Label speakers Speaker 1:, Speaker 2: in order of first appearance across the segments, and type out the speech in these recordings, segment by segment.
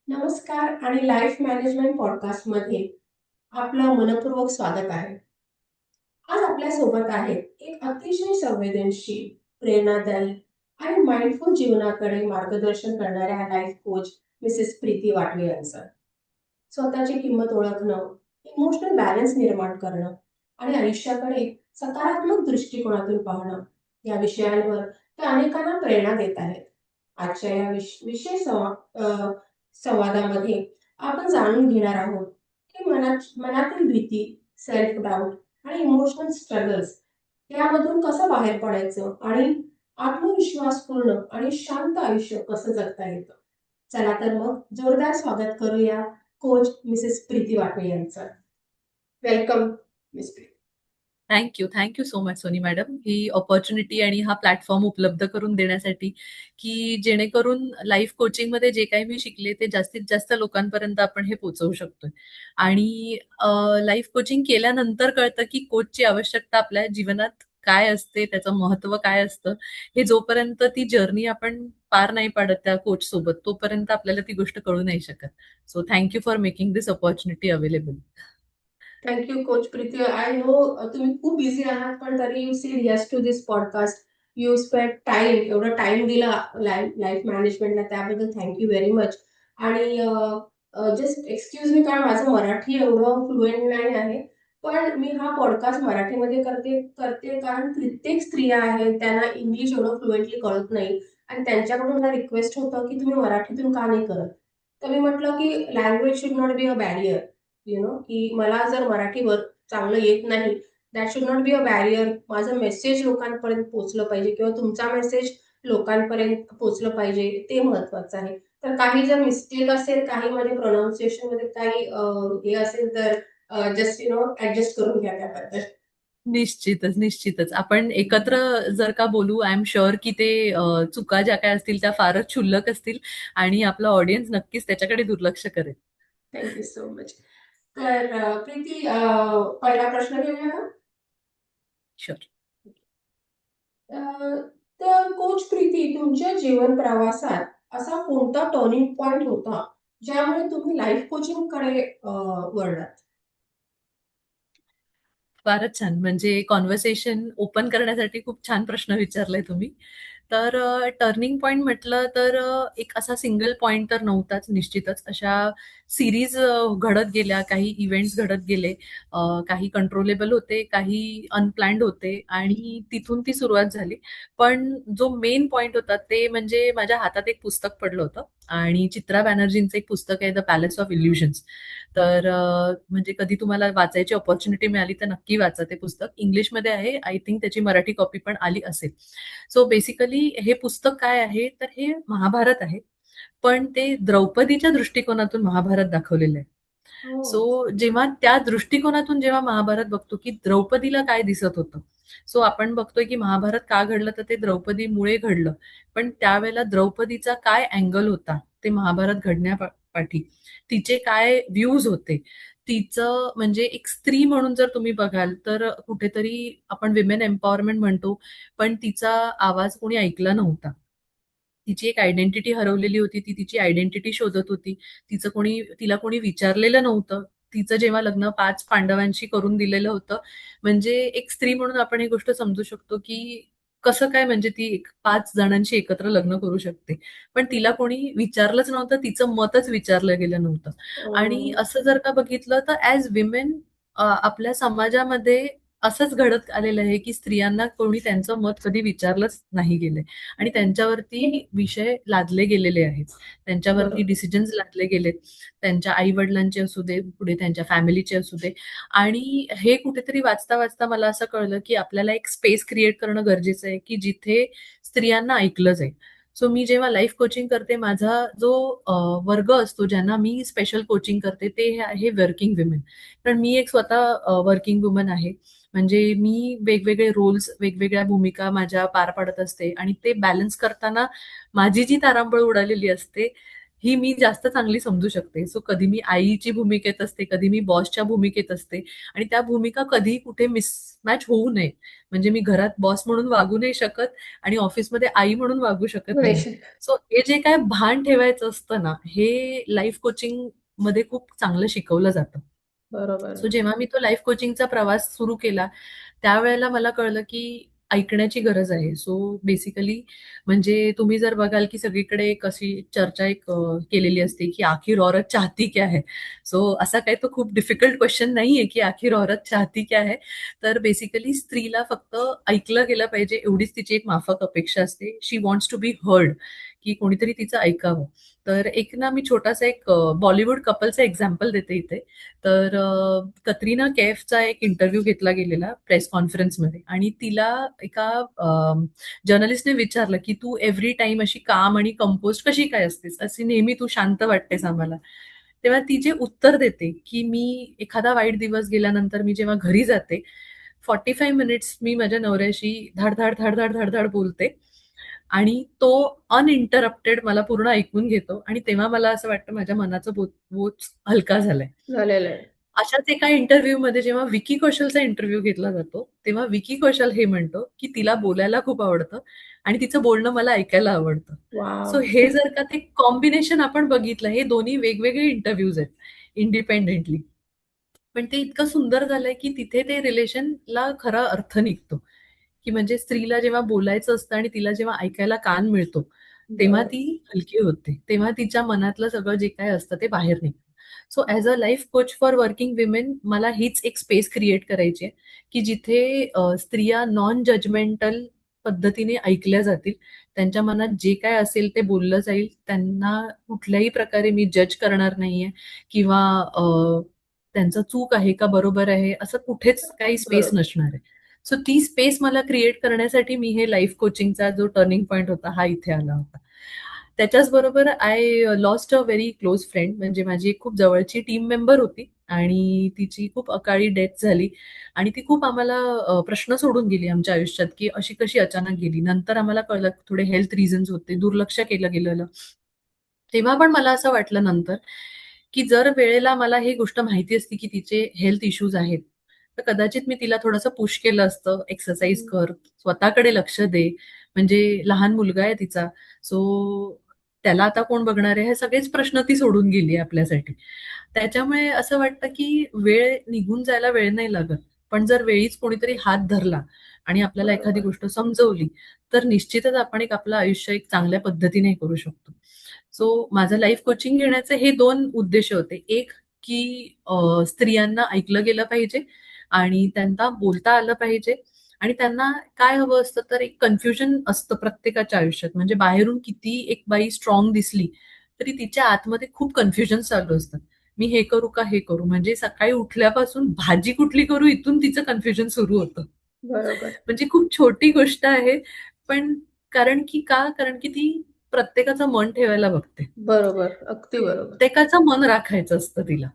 Speaker 1: नमस्कार आणि life management पॉडकास्टमध्ये आपलं मनपूर्वक स्वागत आहे. आज आपल्यासोबत आहेत एक अतिशय संवेदनशील, प्रेरणादायी आणि माइंडफुल जीवनाकडे मार्गदर्शन करणाऱ्या life coach Mrs Preeti Watve यांचं. स्वतःची किंमत ओळखणं, इमोशनल बॅलन्स निर्माण करणं आणि आयुष्याकडे सकारात्मक दृष्टिकोनातून पाहणं या विषयांवर ते अनेकांना प्रेरणा देत आहेत. आजच्या या विशेष संवादामध्ये आपण जाणून घेणार आहोत की मनातील भीती, सेल्फ डाऊट आणि इमोशनल स्ट्रगल्स यामधून कसं बाहेर पडायचं आणि आत्मविश्वासपूर्ण आणि शांत आयुष्य कसं जगता येतं. चला तर मग जोरदार स्वागत करूया कोच मिसेस प्रीती वाटवे यांचं. Welcome Miss Preeti.
Speaker 2: Thank you so much Soni madam, ही ऑपॉर्च्युनिटी आणि हा प्लॅटफॉर्म उपलब्ध करून देण्यासाठी, की जेणेकरून लाईफ कोचिंगमध्ये जे काही मी शिकले ते जास्तीत जास्त लोकांपर्यंत आपण हे पोहोचवू शकतोय. आणि लाईफ कोचिंग केल्यानंतर कळतं की कोचची आवश्यकता आपल्या जीवनात काय असते, त्याचं महत्व काय असतं. हे जोपर्यंत ती जर्नी आपण पार नाही पाडत त्या कोच सोबत, तोपर्यंत आपल्याला ती गोष्ट कळू नाही शकत. So thank you for making this opportunity available.
Speaker 1: Thank you coach Preeti. I know तुम्ही खूप बिझी आहात, पण तरी you said yes to this podcast. You spend time, एवढा टाइम दिला लाईफ मॅनेजमेंटला, त्याबद्दल थँक यू व्हेरी मच. आणि जस्ट एक्सक्यूज मी, कारण माझं मराठी एवढं फ्लुएंट नाही आहे. पण मी हा पॉडकास्ट मराठीमध्ये करते करते कारण कित्येक स्त्रिया आहेत त्यांना इंग्लिश एवढं फ्लुएंटली कळत नाही आणि त्यांच्याकडून मला रिक्वेस्ट होतं की तुम्ही मराठीतून का नाही करत. तर मी म्हटलं की language should not be a barrier, की मला जर मराठीवर चांगलं येत नाही, that should not be a barrier. माझं मेसेज लोकांपर्यंत पोहोचलं पाहिजे किंवा तुमचा मेसेज लोकांपर्यंत पोहोचलं पाहिजे, ते महत्वाचं आहे. तर काही जर मिस्टेक असेल, काही मध्ये प्रोनाऊन्सिएशन मध्ये काही हे असेल तर जस्ट ऍडजस्ट करून घ्या त्याबद्दल.
Speaker 2: निश्चितच. आपण एकत्र जर का बोलू, आय एम शुअर की ते चुका ज्या काय असतील त्या फारच क्षुल्लक असतील आणि आपला ऑडियन्स नक्कीच त्याच्याकडे दुर्लक्ष करेल.
Speaker 1: Thank you so much. तर प्रीती, पहिला प्रश्न घेऊया का?
Speaker 2: शुअर.
Speaker 1: अ, तर कोच प्रीती, तुमच्या जीवन प्रवासात असा कोणता टर्निंग पॉइंट होता, ज्यामुळे तुम्ही लाईफ कोचिंगकडे वळलात?
Speaker 2: फारच छान. म्हणजे कॉन्व्हर्सेशन ओपन करण्यासाठी खूप छान प्रश्न विचारलाय तुम्ही. तर टर्निंग पॉइंट म्हटलं तर एक असा सिंगल पॉइंट तर नव्हताच निश्चितच. अशा सीरीज घडत गेल्या, काही इव्हेंट्स घडत गेले. काही कंट्रोलेबल होते, काही अनप्लॅन्ड होते आणि तिथून ती सुरुवात झाली. पण जो मेन पॉइंट होता ते म्हणजे माझ्या हातात एक पुस्तक पडलं होतं आणि चित्रा बॅनर्जींचं एक पुस्तक आहे, द पॅलेस ऑफ इल्युशन्स. तर म्हणजे कधी तुम्हाला वाचायची ऑपॉर्च्युनिटी मिळाली तर नक्की वाचा ते पुस्तक. इंग्लिशमध्ये आहे. आय थिंक त्याची मराठी कॉपी पण आली असेल. सो बेसिकली हे पुस्तक काय आहे, तर हे महाभारत आहे. पण ते द्रौपदीच्या दृष्टिकोनातून महाभारत दाखवलेलं आहे.
Speaker 1: हो.
Speaker 2: सो जेव्हा त्या दृष्टिकोनातून जेव्हा महाभारत बघतो की द्रौपदीला काय दिसत होतं. सो आपण बघतोय की महाभारत का घडलं, तर ते द्रौपदीमुळे घडलं. पण त्यावेळेला द्रौपदीचा काय अँगल होता ते महाभारत घडण्यापाठी, तिचे काय व्ह्यूज होते, तिचं म्हणजे एक स्त्री म्हणून जर तुम्ही बघाल तर कुठेतरी आपण विमेन एम्पॉवरमेंट म्हणतो, पण तिचा आवाज कोणी ऐकला नव्हता. तिची एक आयडेंटिटी हरवलेली होती, ती तिची आयडेंटिटी शोधत होती. तिला कोणी विचारलेलं नव्हतं. तिचं जेव्हा लग्न 5 पांडवांशी करून दिलेलं होतं, म्हणजे एक स्त्री म्हणून आपण ही गोष्ट समजू शकतो, की कसं काय म्हणजे ती 5 जणांशी एकत्र लग्न करू शकते. पण तिला कोणी विचारलंच नव्हतं, तिचं मतच विचारलं गेलं नव्हतं. आणि
Speaker 1: अं,
Speaker 2: असं जर का बघितलं तर ॲज विमेन आपल्या समाजामध्ये असंच घडत आलेलं आहे, की स्त्रियांना कोणी त्यांचं मत कधी विचारलंच नाही गेलंय. आणि त्यांच्यावरती विषय लादले गेलेले आहेत. त्यांच्यावरती
Speaker 1: बरोबर.
Speaker 2: डिसिजन्स लादले गेलेत. त्यांच्या आई-वडिलांचे असू दे, पुढे त्यांच्या फॅमिलीचे असू दे. आणि हे कुठेतरी वाचता मला असं कळलं, की आपल्याला एक स्पेस क्रिएट करणं गरजेचं आहे, की जिथे स्त्रियांना ऐकलं जाईल. सो मी जेव्हा लाईफ कोचिंग करते, माझा जो वर्ग असतो, ज्यांना मी स्पेशल कोचिंग करते, ते आहे वर्किंग विमेन. कारण मी एक स्वतः वर्किंग वुमन आहे. म्हणजे मी वेगवेगळे रोल्स, वेगवेगळ्या भूमिका माझ्या पार पाडत असते आणि ते बॅलन्स करताना माझी जी तारांबळ उडालेली असते, ही मी जास्त चांगली समजू शकते. सो कधी मी आईची भूमिकेत असते, कधी मी बॉसच्या भूमिकेत असते आणि त्या भूमिका कधीही कुठे मिसमॅच होऊ नये. म्हणजे मी घरात बॉस म्हणून वागू नाही शकत आणि ऑफिसमध्ये आई म्हणून वागू शकत नाही.
Speaker 1: नाही.
Speaker 2: सो हे जे काय भान ठेवायचं असतं ना, हे लाईफ कोचिंगमध्ये खूप चांगलं शिकवलं जातं.
Speaker 1: बरोबर.
Speaker 2: सो जेव्हा मी तो लाईफ कोचिंगचा प्रवास सुरू केला, त्यावेळेला मला कळलं की ऐकण्याची गरज आहे. सो बेसिकली म्हणजे तुम्ही जर बघाल की सगळीकडे एक अशी चर्चा केलेली असते की आखिर औरत चाहती क्या है? सो असा काही तो खूप डिफिकल्ट क्वेश्चन नाहीये की आखिर औरत चाहती क्या है? तर बेसिकली स्त्रीला फक्त ऐकलं गेलं पाहिजे एवढीच तिची एक माफक अपेक्षा असते. शी वॉन्ट्स टू बी हर्ड, की कोणीतरी तिचं ऐकावं. तर एक ना मी छोटासा एक बॉलिवूड कपलचा एक्झाम्पल देते इथे. तर कतरिना कैफचा एक इंटरव्ह्यू घेतला गेलेला प्रेस कॉन्फरन्समध्ये आणि तिला एका जर्नलिस्टने विचारलं की तू एव्हरी टाइम अशी काम आणि कंपोस्ट कशी काय असतेस, अशी नेहमी तू शांत वाटतेस आम्हाला. तेव्हा ती जे उत्तर देते की मी एखादा वाईट दिवस गेल्यानंतर मी जेव्हा घरी जाते 45 मिनिट्स मी माझ्या नवऱ्याशी धाड धाड धाड धाड धाड धाड बोलते आणि तो अनइंटरप्टेड मला पूर्ण ऐकून घेतो आणि तेव्हा मला असं वाटतं माझ्या मनाचा बोज हलका झालाय.
Speaker 1: झालेलं आहे.
Speaker 2: अशाच एका इंटरव्ह्यूमध्ये जेव्हा विकी कौशलचा इंटरव्ह्यू घेतला जातो, तेव्हा विकी कौशल हे म्हणतो, की तिला बोलायला खूप आवडतं आणि तिचं बोलणं मला ऐकायला आवडतं. So
Speaker 1: wow.
Speaker 2: हे जर का ते कॉम्बिनेशन आपण बघितलं, हे दोन्ही वेगवेगळे इंटरव्ह्यूज आहेत इंडिपेंडेंटली. पण ते इतकं सुंदर झालंय, की तिथे ते रिलेशनला खरा अर्थ निघतो, की म्हणजे स्त्रीला जेव्हा बोलायचं असतं आणि तिला जेव्हा ऐकायला कान मिळतो, तेव्हा
Speaker 1: बरोबर.
Speaker 2: ती हलकी होते. तेव्हा तिच्या मनातलं सगळं जे काही असतं ते बाहेर निघतं. So as a life coach for working women मला हीच एक स्पेस क्रिएट करायची आहे, की जिथे स्त्रिया नॉन जजमेंटल पद्धतीने ऐकल्या जातील. त्यांच्या मनात जे काय असेल ते बोललं जाईल. त्यांना कुठल्याही प्रकारे मी जज करणार नाहीये किंवा त्यांचं चूक आहे का बरोबर आहे असं कुठेच काही स्पेस
Speaker 1: बरोबर.
Speaker 2: नसणार आहे. सो ती स्पेस मला क्रिएट करण्यासाठी मी हे लाईफ कोचिंगचा जो टर्निंग पॉईंट होता हा इथे आला होता. त्याच्याच बरोबर I lost a very close friend, म्हणजे माझी एक खूप जवळची टीम मेंबर होती आणि तिची खूप अकाळी डेथ झाली आणि ती खूप आम्हाला प्रश्न सोडून गेली आमच्या आयुष्यात, की अशी कशी अचानक गेली. नंतर आम्हाला कळलं थोडे हेल्थ रिझन्स होते, दुर्लक्ष केलं गेलेलं. तेव्हा पण मला असं वाटलं नंतर, की जर वेळेला मला ही गोष्ट माहिती असती, की तिचे हेल्थ इश्यूज आहेत, तर कदाचित मी तिला थोडंसं पुश केलं असतं, एक्सरसाइज
Speaker 1: हम्म.
Speaker 2: कर, स्वतःकडे लक्ष दे. म्हणजे लहान मुलगा आहे तिचा, सो त्याला आता कोण बघणार आहे? हे सगळेच प्रश्न ती सोडून गेली आपल्यासाठी. त्याच्यामुळे असं वाटतं, की वेळ निघून जायला वेळ नाही लागत. पण जर वेळीच कोणीतरी हात धरला आणि आपल्याला एखादी
Speaker 1: बरोबर.
Speaker 2: गोष्ट समजवली, तर निश्चितच आपण आपलं आयुष्य एक चांगल्या पद्धतीने करू शकतो. सो माझं लाईफ कोचिंग घेण्याचे हे 2 उद्देश होते. एक की स्त्रियांना ऐकलं गेलं पाहिजे आणि त्यांना बोलता आलं पाहिजे आणि त्यांना काय हवं असतं तर एक कन्फ्युजन असतं प्रत्येकाच्या आयुष्यात. म्हणजे बाहेरून किती एक बाई स्ट्राँग दिसली, तरी तिच्या आतमध्ये खूप कन्फ्युजन चालू असतात. मी हे करू का हे करू? म्हणजे सकाळी उठल्यापासून भाजी कुठली करू इथून तिचं कन्फ्युजन सुरू होतं.
Speaker 1: बरोबर.
Speaker 2: म्हणजे खूप छोटी गोष्ट आहे, पण कारण की ती प्रत्येकाचं मन ठेवायला बघते.
Speaker 1: बरोबर. अगदी बरोबर.
Speaker 2: प्रत्येकाचं मन राखायचं असतं तिला.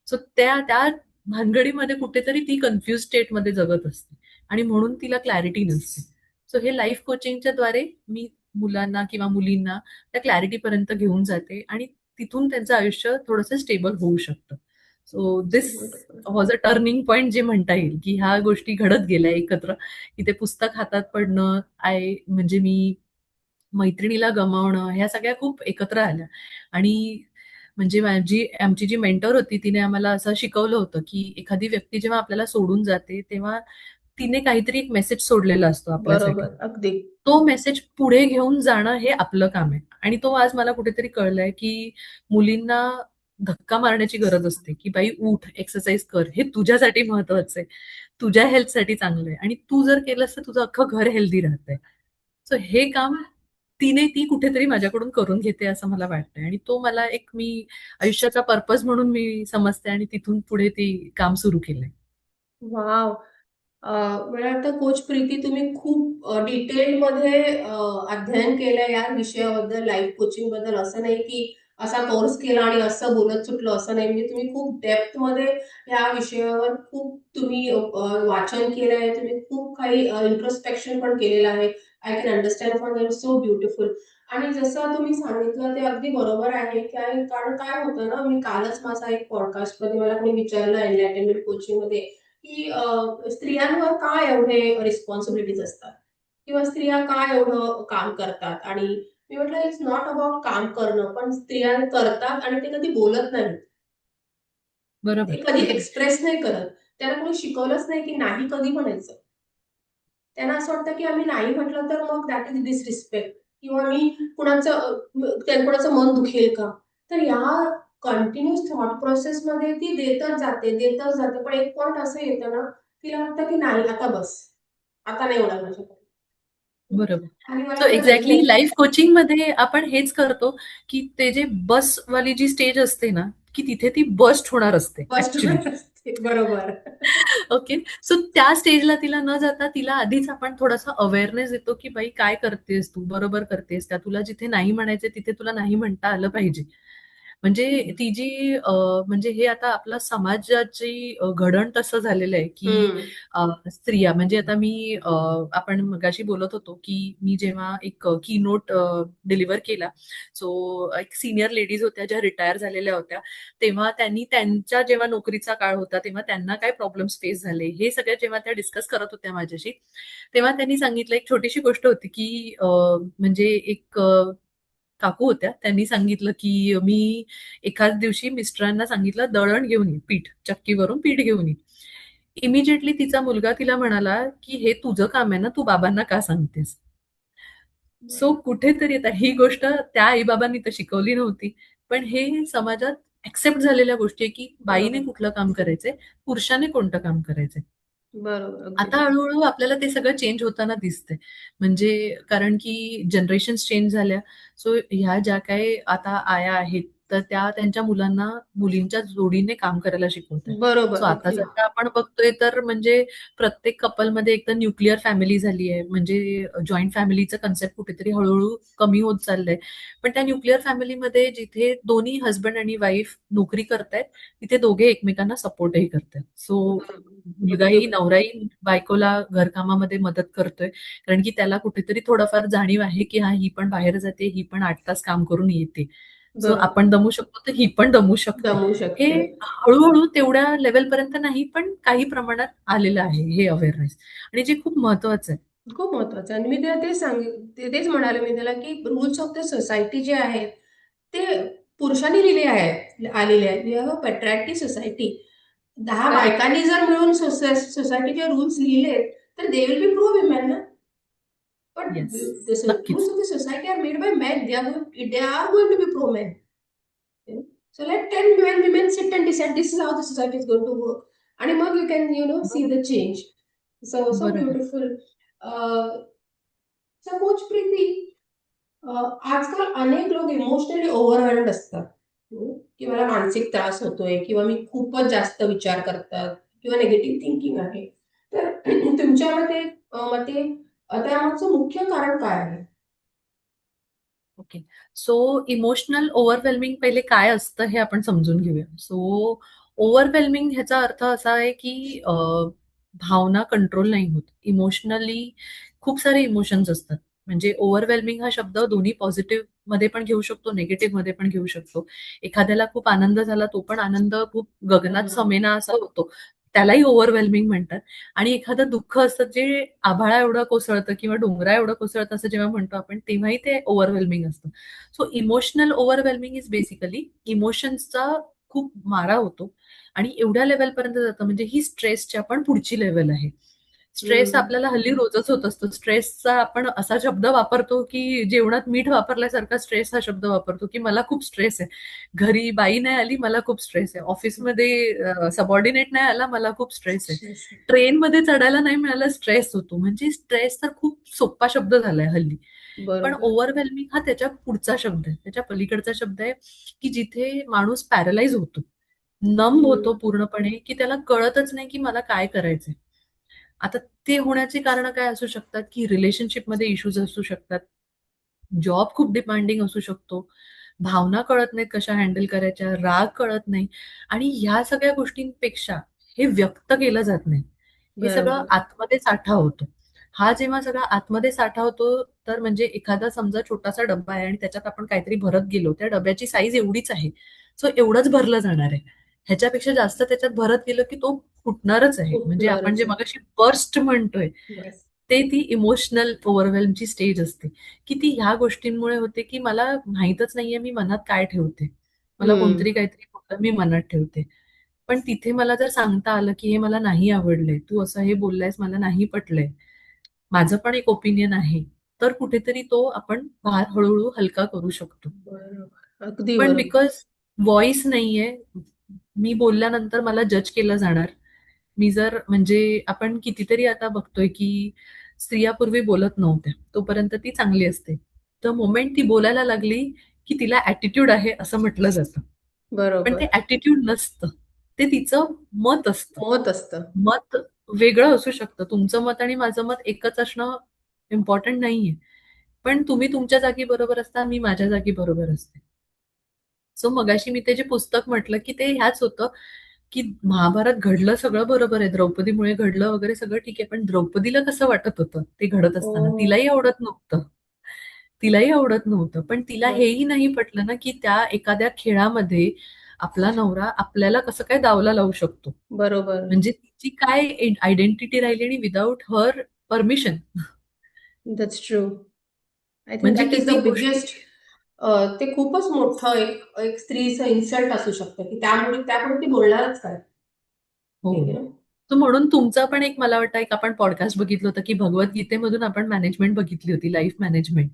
Speaker 2: सो त्या त्या भानगडीमध्ये कुठेतरी ती कन्फ्युज स्टेटमध्ये जगत असते आणि म्हणून तिला क्लॅरिटी नसते. सो हे लाईफ कोचिंगच्या द्वारे मी मुलांना किंवा मुलींना त्या क्लॅरिटीपर्यंत घेऊन जाते आणि तिथून त्यांचं आयुष्य थोडंसं स्टेबल होऊ शकतं. सो दिस
Speaker 1: बरोबर.
Speaker 2: वॉज अ टर्निंग पॉइंट जे म्हणता येईल, की ह्या गोष्टी घडत गेल्या एकत्र, की ते पुस्तक हातात पडणं, म्हणजे मी मैत्रिणीला गमावणं, ह्या सगळ्या खूप एकत्र आल्या आणि म्हणजे आमची जी मेंटर होती, तिने आम्हाला असं शिकवलं होतं, की एखादी व्यक्ती जेव्हा आपल्याला सोडून जाते, तेव्हा तिने काहीतरी एक मेसेज सोडलेला असतो आपल्यासाठी.
Speaker 1: बरोबर. अगदी.
Speaker 2: तो मेसेज पुढे घेऊन जाणं हे आपलं काम आहे आणि तो आज मला कुठेतरी कळलाय, की मुलींना धक्का मारण्याची गरज असते, की "बाई उठ, एक्सरसाइज कर. हे तुझ्यासाठी महत्वाचं आहे. तुझ्या हेल्थसाठी चांगलं आहे आणि तू जर केलंस तर तुझं अख्खं घर हेल्दी राहतंय." सो हे काम ती कुठेतरी माझ्याकडून करून घेते असं मला वाटतंय आणि तो मला एक मी आयुष्याचा पर्पज म्हणून मी समजते आणि तिथून पुढे ते काम सुरू केलंय.
Speaker 1: वाव. मला वाटतं कोच प्रीती तुम्ही खूप डिटेलमध्ये अध्ययन केलं या विषयाबद्दल, लाईफ कोचिंगबद्दल. असं नाही की असा कोर्स केला आणि असं बोलत सुटलो असं नाही. म्हणजे तुम्ही खूप डेप्थमध्ये या विषयावर खूप तुम्ही वाचन केलंय. तुम्ही खूप काही इंट्रोस्पेक्शन पण केलेलं आहे. I can understand from them, so beautiful. आणि जसं तुम्ही सांगितलं ते अगदी बरोबर आहे, काय कारण काय होतं ना, मी कालच माझा एक पॉडकास्टमध्ये मला कोणी विचारलं एनलायटनमेंट कोचिंगमध्ये, की स्त्रियांवर का एवढे रिस्पॉन्सिबिलिटीज असतात किंवा स्त्रिया का एवढं काम करतात. आणि मी म्हटलं इट्स नॉट अबाउट काम करणं, पण स्त्रिया करतात आणि ते कधी बोलत नाही, ते
Speaker 2: बरोबर.
Speaker 1: कधी एक्सप्रेस नाही करत. त्यांना कोणी शिकवलंच नाही की नाही कधी म्हणायचं. त्यांना असं वाटतं की आम्ही नाही म्हटलं तर मग दॅट इज डिसरिस्पेक्ट, किंवा मी कुणाचं कोणाचं मन दुखेल का. तर या कंटिन्युअस थॉट प्रोसेसमध्ये ती देतच जाते, पण एक पॉइंट असं येतं ना, तिला वाटतं की नाही आता बस, आता नाही होणार माझ्याकडून.
Speaker 2: बरोबर.
Speaker 1: आणि मला
Speaker 2: सो
Speaker 1: वाटतं
Speaker 2: एक्झॅक्टली लाईफ कोचिंगमध्ये आपण हेच करतो, की ते जे बसवाली जी स्टेज असते ना, की तिथे ती बस्ट होणार असते
Speaker 1: फर्स्ट
Speaker 2: ऍक्च्युली.
Speaker 1: असते बरोबर.
Speaker 2: ओके. सो त्या स्टेजला तिला न जाता तिला आधीच आपण थोडासा अवेअरनेस देतो, की बाई काय करतेस तू? बरोबर करतेस का? तुला जिथे नाही म्हणायचं तिथे तुला नाही म्हणता आलं पाहिजे. म्हणजे ती जी म्हणजे हे आता आपला समाजाची घडण तसं झालेलं आहे, की
Speaker 1: हम्म.
Speaker 2: स्त्रिया म्हणजे आता मी आपण मगाशी बोलत होतो, की मी जेव्हा एक की नोट डिलिव्हर केला. सो एक सीनियर लेडीज होत्या ज्या रिटायर झालेल्या होत्या. तेव्हा त्यांनी त्यांच्या जेव्हा नोकरीचा काळ होता, तेव्हा त्यांना काय प्रॉब्लेम्स फेस झाले, हे सगळं जेव्हा त्या डिस्कस करत होत्या माझ्याशी, तेव्हा त्यांनी सांगितलं एक छोटीशी गोष्ट होती, की म्हणजे एक काकू होत्या. त्यांनी सांगितलं, की मी एखाद दिवशी मिस्टरांना सांगितलं, "दळण घेऊन ये, पीठ, चक्कीवरून पीठ घेऊन ये." इमिजिएटली तिचा मुलगा तिला म्हणाला, की "हे तुझं काम आहे ना, तू बाबांना का सांगतेस?" सो कुठेतरी आता ही गोष्ट त्या आई-बाबांनी तर शिकवली नव्हती. पण हे समाजात एक्सेप्ट झालेल्या गोष्टी आहे, की बाईने
Speaker 1: बरोबर.
Speaker 2: कुठलं काम करायचंय, पुरुषाने कोणतं काम करायचंय.
Speaker 1: बरोबर, अगदी
Speaker 2: आता
Speaker 1: बरोबर.
Speaker 2: हळू-हळू आपल्याला ते सगळं चेंज होताना दिसतंय. म्हणजे कारण की जनरेशन्स चेंज झाल्या. सो ह्या ज्या काही आता आया आहेत, तर त्या त्यांच्या मुलांना मुलींच्या जोडीने काम करायला शिकवतायत. सो
Speaker 1: बरोबर,
Speaker 2: आता
Speaker 1: अगदी.
Speaker 2: जर का आपण बघतोय तर म्हणजे प्रत्येक कपलमध्ये एक तर न्यूक्लिअर फॅमिली झाली आहे. म्हणजे जॉइंट फॅमिलीचं कन्सेप्ट कुठेतरी हळू कमी होत चाललंय. पण त्या न्यूक्लिअर फॅमिलीमध्ये जिथे दोन्ही हसबंड आणि वाईफ नोकरी करतायत, तिथे दोघे एकमेकांना सपोर्टही करतात. सो
Speaker 1: बरोबर, अगदी
Speaker 2: मुलगाही नवराही बायकोला घरकामामध्ये मदत करतोय. कारण की त्याला कुठेतरी थोडंफार जाणीव आहे, की ही पण बाहेर जाते, ही पण 8 तास काम करून येते. सो
Speaker 1: बरोबर.
Speaker 2: आपण दमू शकतो, तर ही पण दमू शकते.
Speaker 1: दमू
Speaker 2: हे
Speaker 1: शकते.
Speaker 2: हळू तेवढ्या लेव्हलपर्यंत नाही, पण काही प्रमाणात आलेलं आहे हे अवेअरनेस आणि जे खूप महत्वाचं आहे.
Speaker 1: खूप महत्वाचं आहे. आणि मी त्याला तेच म्हणाले मी त्याला, की रूल्स ऑफ द सोसायटी जे आहेत, ते पुरुषांनी लिहिले आहेत, आलेले आहेत. We have a patriarchy society. 10
Speaker 2: correct.
Speaker 1: बायकांनी जर मिळून सोसायटीचे रूल्स लिहिलेत, तर they will be pro women ना. But
Speaker 2: yes.
Speaker 1: the
Speaker 2: नक्कीच.
Speaker 1: rules of the society are made by men. They are going to be pro men. You know? So let 10 women sit and decide this is how the society is going to work. And then you can, see the change. So
Speaker 2: बरोबर.
Speaker 1: beautiful. Uh, so Coach Preeti, आजकाल अनेक लोक emotionally ओव्हरवेल्ड असतात. की मला मानसिक त्रास होतोय किंवा मी खूपच जास्त विचार करतात किंवा निगेटिव्ह थिंकिंग आहे. तर तुमच्या मते त्यामागचं मुख्य कारण काय आहे?
Speaker 2: ओके. सो इमोशनल ओव्हरवेल्मिंग पहिले काय असतं हे आपण समजून घेऊया. सो ओव्हरवेल्मिंग ह्याचा अर्थ असा आहे की भावना कंट्रोल नाही होत. इमोशनली खूप सारे इमोशन्स असतात. म्हणजे ओव्हरवेल्मिंग हा शब्द दोन्ही पॉझिटिव्ह मध्ये पण घेऊ शकतो, निगेटिव्ह मध्ये पण घेऊ शकतो. एखाद्याला खूप आनंद झाला, तो पण आनंद खूप गगनात
Speaker 1: हं.
Speaker 2: समेना असा होतो. त्यालाही ओव्हरवेल्मिंग म्हणतात. आणि एखादं दुःख असतं जे आभाळा एवढं कोसळतं किंवा डोंगरा एवढं कोसळतं असं जेव्हा म्हणतो आपण, तेव्हाही ते ओव्हरवेल्मिंग असतं. So emotional overwhelming is basically इमोशन्सचा खूप मारा होतो आणि एवढ्या लेव्हलपर्यंत जातं म्हणजे ही स्ट्रेसच्या पण पुढची लेव्हल आहे. स्ट्रेस
Speaker 1: हं.
Speaker 2: आपल्याला हल्ली रोजच होत असतो. स्ट्रेसचा आपण असा शब्द वापरतो, की जेवणात मीठ वापरल्यासारखा स्ट्रेस हा शब्द वापरतो, की मला खूप स्ट्रेस आहे. घरी बाई नाही आली, मला खूप स्ट्रेस आहे. ऑफिसमध्ये सबऑर्डिनेट नाही आला, मला खूप स्ट्रेस आहे.
Speaker 1: Stress.
Speaker 2: ट्रेनमध्ये चढायला नाही मिळालं, स्ट्रेस होतो. म्हणजे स्ट्रेस तर खूप सोपा शब्द झालाय हल्ली. पण
Speaker 1: बरोबर.
Speaker 2: ओव्हरवेल्मिंग हा त्याच्या पुढचा शब्द आहे. त्याच्या पलीकडचा शब्द आहे, की जिथे माणूस पॅरलाइज होतो. नंब होतो
Speaker 1: हं.
Speaker 2: पूर्णपणे, की त्याला कळतच नाही, की मला काय करायचंय. आता ते होण्याची कारणं काय असू शकतात, की रिलेशनशिपमध्ये इश्यूज असू शकतात. जॉब खूप डिमांडिंग असू शकतो. भावना कळत नाहीत कशा हँडल करायच्या, राग कळत नाही आणि ह्या सगळ्या गोष्टींपेक्षा हे व्यक्त केलं जात नाही. हे सगळं
Speaker 1: बरोबर.
Speaker 2: आतमध्ये साठा होतो. हा जेव्हा सगळा आतमध्ये साठा होतो, तर म्हणजे एखादा समजा छोटासा डब्बा आहे आणि त्याच्यात आपण काहीतरी भरत गेलो, त्या डब्याची साईज एवढीच आहे. सो एवढंच भरलं जाणार आहे. ह्याच्यापेक्षा जास्त त्याच्यात भरत गेलं की तो फुटणारच आहे. म्हणजे आपण
Speaker 1: फुटणारच
Speaker 2: जे
Speaker 1: आहे.
Speaker 2: मगाशी बर्स्ट म्हणतोय,
Speaker 1: बस.
Speaker 2: ते ती इमोशनल ओव्हरवेल्मची स्टेज असते, की ती ह्या गोष्टींमुळे होते, की मला माहीतच नाहीये मी मनात काय ठेवते. मला
Speaker 1: हम्म.
Speaker 2: कोणतरी काहीतरी बोललं, मी मनात ठेवते. पण तिथे मला जर सांगता आलं, की हे मला नाही आवडलंय, तू असं हे बोललायस मला नाही पटलंय, माझं पण एक ओपिनियन आहे, तर कुठेतरी तो आपण भार हळूहळू हलका करू शकतो.
Speaker 1: बरोबर, अगदी
Speaker 2: पण
Speaker 1: बरोबर.
Speaker 2: बिकॉज व्हॉइस नाहीये, मी बोलल्यानंतर मला जज केलं जाणार. मी जर म्हणजे आपण कितीतरी आता बघतोय की स्त्रिया पूर्वी बोलत नव्हत्या, तोपर्यंत ती चांगली असते. तर मोमेंट ती बोलायला लागली की तिला ऍटिट्यूड आहे असं म्हटलं जातं. पण ते
Speaker 1: बरोबर.
Speaker 2: ऍटिट्यूड नसतं, ते तिचं मत असतं.
Speaker 1: मत असतं.
Speaker 2: मत वेगळं असू शकतं. तुमचं मत आणि माझं मत एकच असणं इम्पॉर्टंट नाहीये. पण तुम्ही तुमच्या जागी बरोबर असता, मी माझ्या जागी बरोबर असते. सो मगाशी मी ते जे पुस्तक म्हटलं की ते ह्याच होतं, की महाभारत घडलं सगळं बरोबर आहे. द्रौपदीमुळे घडलं वगैरे सगळं ठीक आहे. पण द्रौपदीला कसं वाटत होतं ते घडत
Speaker 1: हो.
Speaker 2: असताना? तिलाही आवडत नव्हतं. तिलाही आवडत नव्हतं. पण तिला
Speaker 1: बर-
Speaker 2: हेही नाही पटलं ना, की त्या एखाद्या खेळामध्ये आपला नवरा आपल्याला कसं काय दावला लावू शकतो.
Speaker 1: बरोबर.
Speaker 2: म्हणजे तिची काय आयडेंटिटी राहिली आणि without her permission.
Speaker 1: That's true. I think
Speaker 2: म्हणजे
Speaker 1: दॅट इज द
Speaker 2: किती गोष्टी.
Speaker 1: बिगेस्ट. ते खूपच मोठं एक एक स्त्रीचं इन्सल्ट असू शकतं, की त्यामुळे ती बोलणारच काय.
Speaker 2: हो.
Speaker 1: ठीक आहे.
Speaker 2: तर म्हणून तुमचा पण एक मला वाटतं एक आपण पॉडकास्ट बघितलं होतं, की भगवद्गीतेमधून आपण मॅनेजमेंट बघितली होती, लाईफ मॅनेजमेंट.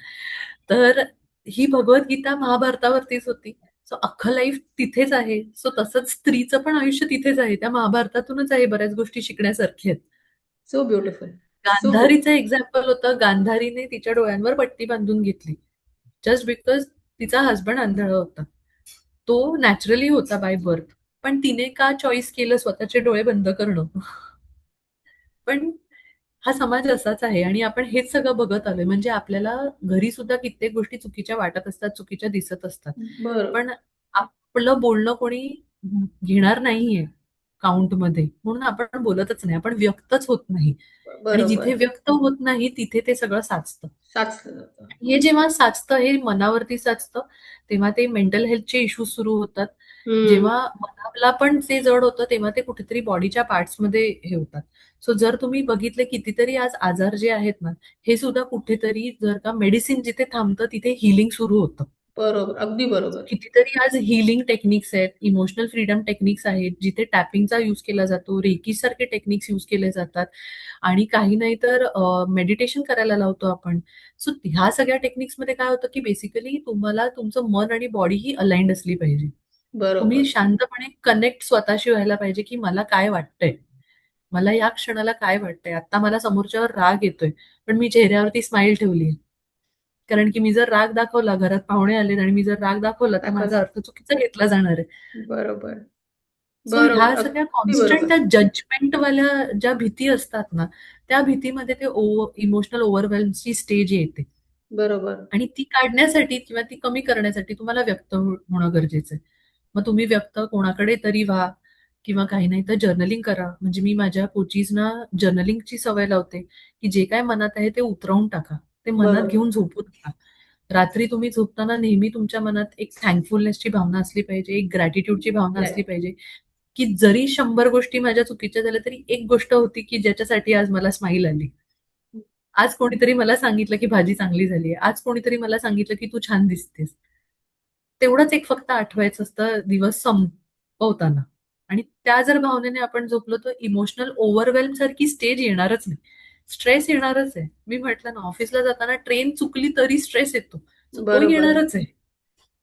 Speaker 2: तर ही भगवद्गीता महाभारतावरतीच होती. सो अख्खं लाईफ तिथेच आहे. सो तसंच स्त्रीचं पण आयुष्य तिथेच आहे. त्या महाभारतातूनच आहे बऱ्याच गोष्टी शिकण्यासारख्या आहेत.
Speaker 1: So beautiful. सो
Speaker 2: गांधारीचं
Speaker 1: ब्युटिफुल.
Speaker 2: एक्झाम्पल होतं. गांधारीने तिच्या डोळ्यांवर पट्टी बांधून घेतली. जस्ट बिकॉज तिचा हसबंड आंधळा होता. तो नॅचरली होता बाय बर्थ. पण तिने का चॉईस केलं स्वतःचे डोळे बंद करणं? पण हा समाज असाच आहे आणि आपण हेच सगळं बघत आलोय. म्हणजे आपल्याला घरी सुद्धा कित्येक गोष्टी चुकीच्या वाटत असतात, चुकीच्या दिसत असतात.
Speaker 1: बरोबर.
Speaker 2: पण आपलं बोलणं कोणी घेणार नाहीये काउंटमध्ये. म्हणून आपण बोलतच नाही. आपण व्यक्तच होत नाही. आणि जिथे
Speaker 1: बरोबर.
Speaker 2: व्यक्त होत नाही, तिथे ते सगळं साचतं.
Speaker 1: साचलं जातं.
Speaker 2: हे जेव्हा साचतं, हे मनावरती साचतं, तेव्हा ते मेंटल हेल्थचे इश्यूज सुरू होतात.
Speaker 1: हम्म.
Speaker 2: जेव्हा मनाला पण ते जड होतं, तेव्हा ते कुठेतरी बॉडीच्या पार्ट्समध्ये हे होतात. सो जर तुम्ही बघितले कितीतरी आज आजार जे आहेत ना, हे सुद्धा कुठेतरी जर का मेडिसिन जिथे थांबतं, तिथे हिलिंग सुरू होतं.
Speaker 1: बरोबर, अगदी बरोबर.
Speaker 2: कितीतरी आज हिलिंग टेक्निक्स आहेत, इमोशनल फ्रीडम टेक्निक्स आहेत, जिथे टॅपिंगचा यूज केला जातो, रेकी सारखे टेक्निक्स यूज केले जातात आणि काही नाही तर मेडिटेशन करायला लावतो आपण. सो ह्या सगळ्या टेक्निक्समध्ये काय होतं, की बेसिकली तुम्हाला तुमचं मन आणि बॉडी ही अलाइंड असली पाहिजे. तुम्ही
Speaker 1: बरोबर.
Speaker 2: शांतपणे कनेक्ट स्वतःशी व्हायला पाहिजे, की मला काय वाटतंय? मला या क्षणाला काय वाटतंय? आता मला समोरच्यावर राग येतोय, पण मी चेहऱ्यावरती स्माईल ठेवली. कारण की मी जर राग दाखवला, घरात पाहुणे आलेत आणि मी जर राग दाखवला, तर माझा
Speaker 1: दाखवलं.
Speaker 2: अर्थ चुकीचा घेतला जाणार आहे.
Speaker 1: बरोबर.
Speaker 2: सो ह्या
Speaker 1: बरोबर,
Speaker 2: सगळ्या
Speaker 1: अगदी
Speaker 2: कॉन्स्टंट
Speaker 1: बरोबर.
Speaker 2: त्या जजमेंटवाल्या ज्या भीती असतात ना, त्या भीतीमध्ये ते इमोशनल ओव्हरवेल्मची स्टेज येते.
Speaker 1: बरोबर.
Speaker 2: आणि ती काढण्यासाठी किंवा ती कमी करण्यासाठी तुम्हाला व्यक्त होणं गरजेचं आहे. मग तुम्ही व्यक्त कोणाकडे तरी व्हा किंवा काही नाही तर जर्नलिंग करा. म्हणजे मी माझ्या कोचीजना जर्नलिंगची सवय लावते, की जे काय मनात आहे ते उतरवून टाका. ते मनात
Speaker 1: बरोबर.
Speaker 2: घेऊन झोपू नका. रात्री तुम्ही झोपताना नेहमी तुमच्या मनात एक थँकफुलनेसची भावना असली पाहिजे, एक ग्रॅटिट्यूडची भावना असली
Speaker 1: Right.
Speaker 2: पाहिजे, की जरी 100 गोष्टी माझ्या चुकीच्या झाल्या तरी एक गोष्ट होती, की ज्याच्यासाठी आज मला स्माईल आली. आज कोणीतरी मला सांगितलं, की भाजी चांगली झाली आहे. आज कोणीतरी मला सांगितलं, की तू छान दिसतेस. तेवढंच एक फक्त आठवायचं असतं दिवस संपवताना. आणि त्या जर भावनेने आपण झोपलो तर इमोशनल ओव्हरवेल्म सारखी स्टेज येणारच नाही. स्ट्रेस येणारच आहे. मी म्हटलं ना, ऑफिसला जाताना ट्रेन चुकली तरी स्ट्रेस येतो. सो तो
Speaker 1: बरोबर.
Speaker 2: येणारच आहे.